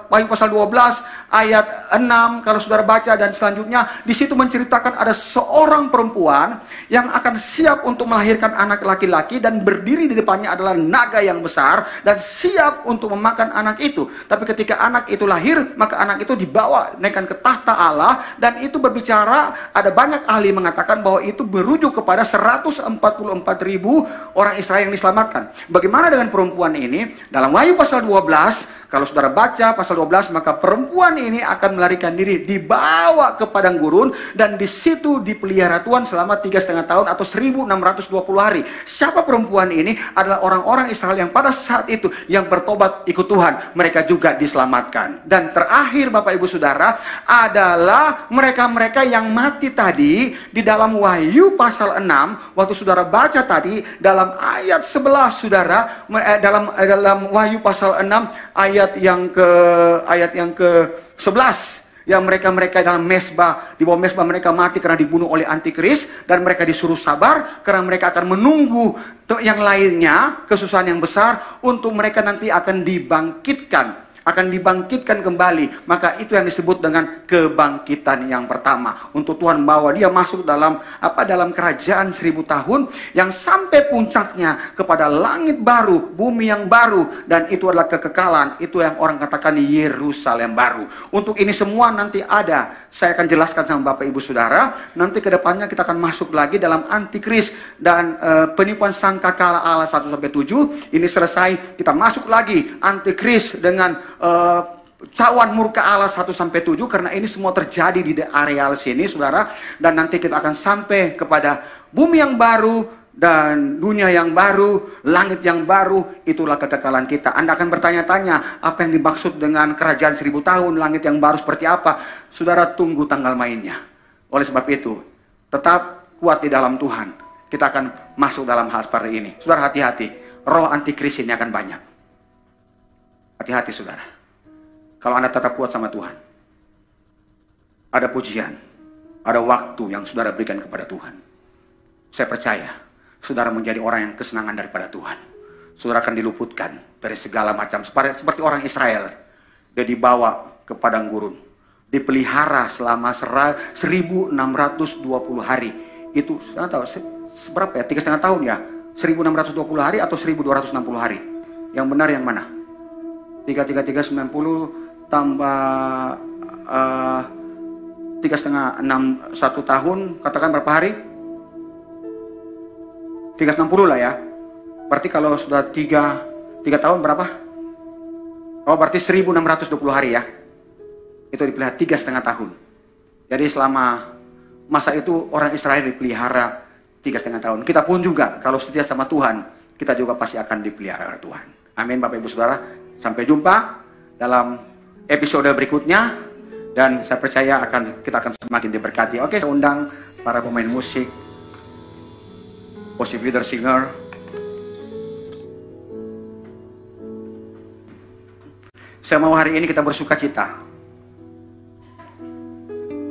Wahyu pasal 12, ayat 6, kalau saudara baca dan selanjutnya, di situ menceritakan ada seorang perempuan yang akan siap untuk melahirkan anak laki-laki, dan berdiri di depannya adalah naga yang besar, dan siap untuk memakan anak itu. Tapi ketika anak itu lahir, maka anak itu dibawa naikkan ke tahta Allah, dan itu berbicara, ada banyak ahli mengatakan bahwa itu merujuk kepada 144.000 orang Israel yang diselamatkan. Bagaimana dengan perempuan ini? Dalam Wahyu pasal 12, kalau saudara baca pasal 12, maka perempuan ini akan melarikan diri, dibawa ke padang gurun, dan di situ dipelihara Tuhan selama 3,5 tahun atau 1620 hari. Siapa perempuan ini? Adalah orang-orang Israel yang pada saat itu yang bertobat ikut Tuhan, mereka juga diselamatkan. Dan terakhir, Bapak Ibu Saudara, adalah mereka-mereka yang mati tadi di dalam Wahyu pasal 6. Waktu saudara baca tadi dalam ayat 11, saudara, dalam Wahyu pasal 6 ayat yang ke-11, yang mereka dalam mesbah, di bawah mesbah mereka mati karena dibunuh oleh antikris, dan mereka disuruh sabar karena mereka akan menunggu yang lainnya, kesusahan yang besar, untuk mereka nanti akan dibangkitkan, akan dibangkitkan kembali, maka itu yang disebut dengan kebangkitan yang pertama. Untuk Tuhan bawa dia masuk dalam dalam kerajaan 1000 tahun yang sampai puncaknya kepada langit baru, bumi yang baru, dan itu adalah kekekalan. Itu yang orang katakan Yerusalem baru. Untuk ini semua nanti ada, saya akan jelaskan sama Bapak Ibu Saudara. Nanti ke depannya kita akan masuk lagi dalam antikris dan penipuan sangkakala Allah 1-7. Ini selesai, kita masuk lagi antikris dengan cawan murka Allah 1-7, karena ini semua terjadi di areal sini, saudara. Dan nanti kita akan sampai kepada bumi yang baru dan dunia yang baru, langit yang baru. Itulah kekekalan kita. Anda akan bertanya-tanya, apa yang dimaksud dengan kerajaan 1000 tahun, langit yang baru seperti apa? Saudara, tunggu tanggal mainnya. Oleh sebab itu, tetap kuat di dalam Tuhan. Kita akan masuk dalam hal seperti ini. Saudara, hati-hati, roh antikris ini akan banyak. Hati-hati, saudara. Kalau Anda tetap kuat sama Tuhan, ada pujian, ada waktu yang saudara berikan kepada Tuhan. Saya percaya, saudara menjadi orang yang kesenangan daripada Tuhan. Saudara akan diluputkan dari segala macam, seperti orang Israel. Dia dibawa ke padang gurun, dipelihara selama 1620 hari. Itu saya tahu seberapa ya? 3,5 tahun ya? 1620 hari atau 1260 hari? Yang benar yang mana? 3,90 tambah 3,5 6 1 tahun, katakan berapa hari? 360 lah ya. Berarti kalau sudah 3 tahun berapa? Oh, berarti 1620 hari ya. Itu dipelihara 3,5 tahun. Jadi selama masa itu orang Israel dipelihara 3,5 tahun. Kita pun juga kalau setia sama Tuhan, kita juga pasti akan dipelihara oleh Tuhan. Amin, Bapak Ibu Saudara. Sampai jumpa dalam episode berikutnya, dan saya percaya kita akan semakin diberkati. Oke, saya undang para pemain musik, worship leader, singer. Saya mau hari ini kita bersuka cita.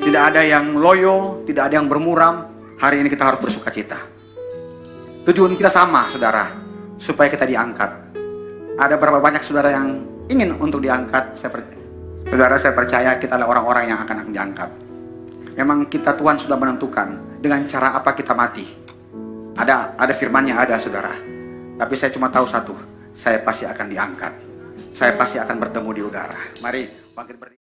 Tidak ada yang loyo, tidak ada yang bermuram. Hari ini kita harus bersuka cita. Tujuan kita sama, saudara, supaya kita diangkat. Ada berapa banyak saudara yang ingin untuk diangkat? Saudara, saya percaya kita adalah orang-orang yang akan diangkat. Memang kita, Tuhan sudah menentukan dengan cara apa kita mati. Ada firman-Nya, ada, saudara. Tapi saya cuma tahu satu, saya pasti akan diangkat. Saya pasti akan bertemu di udara. Mari bangkit berdiri.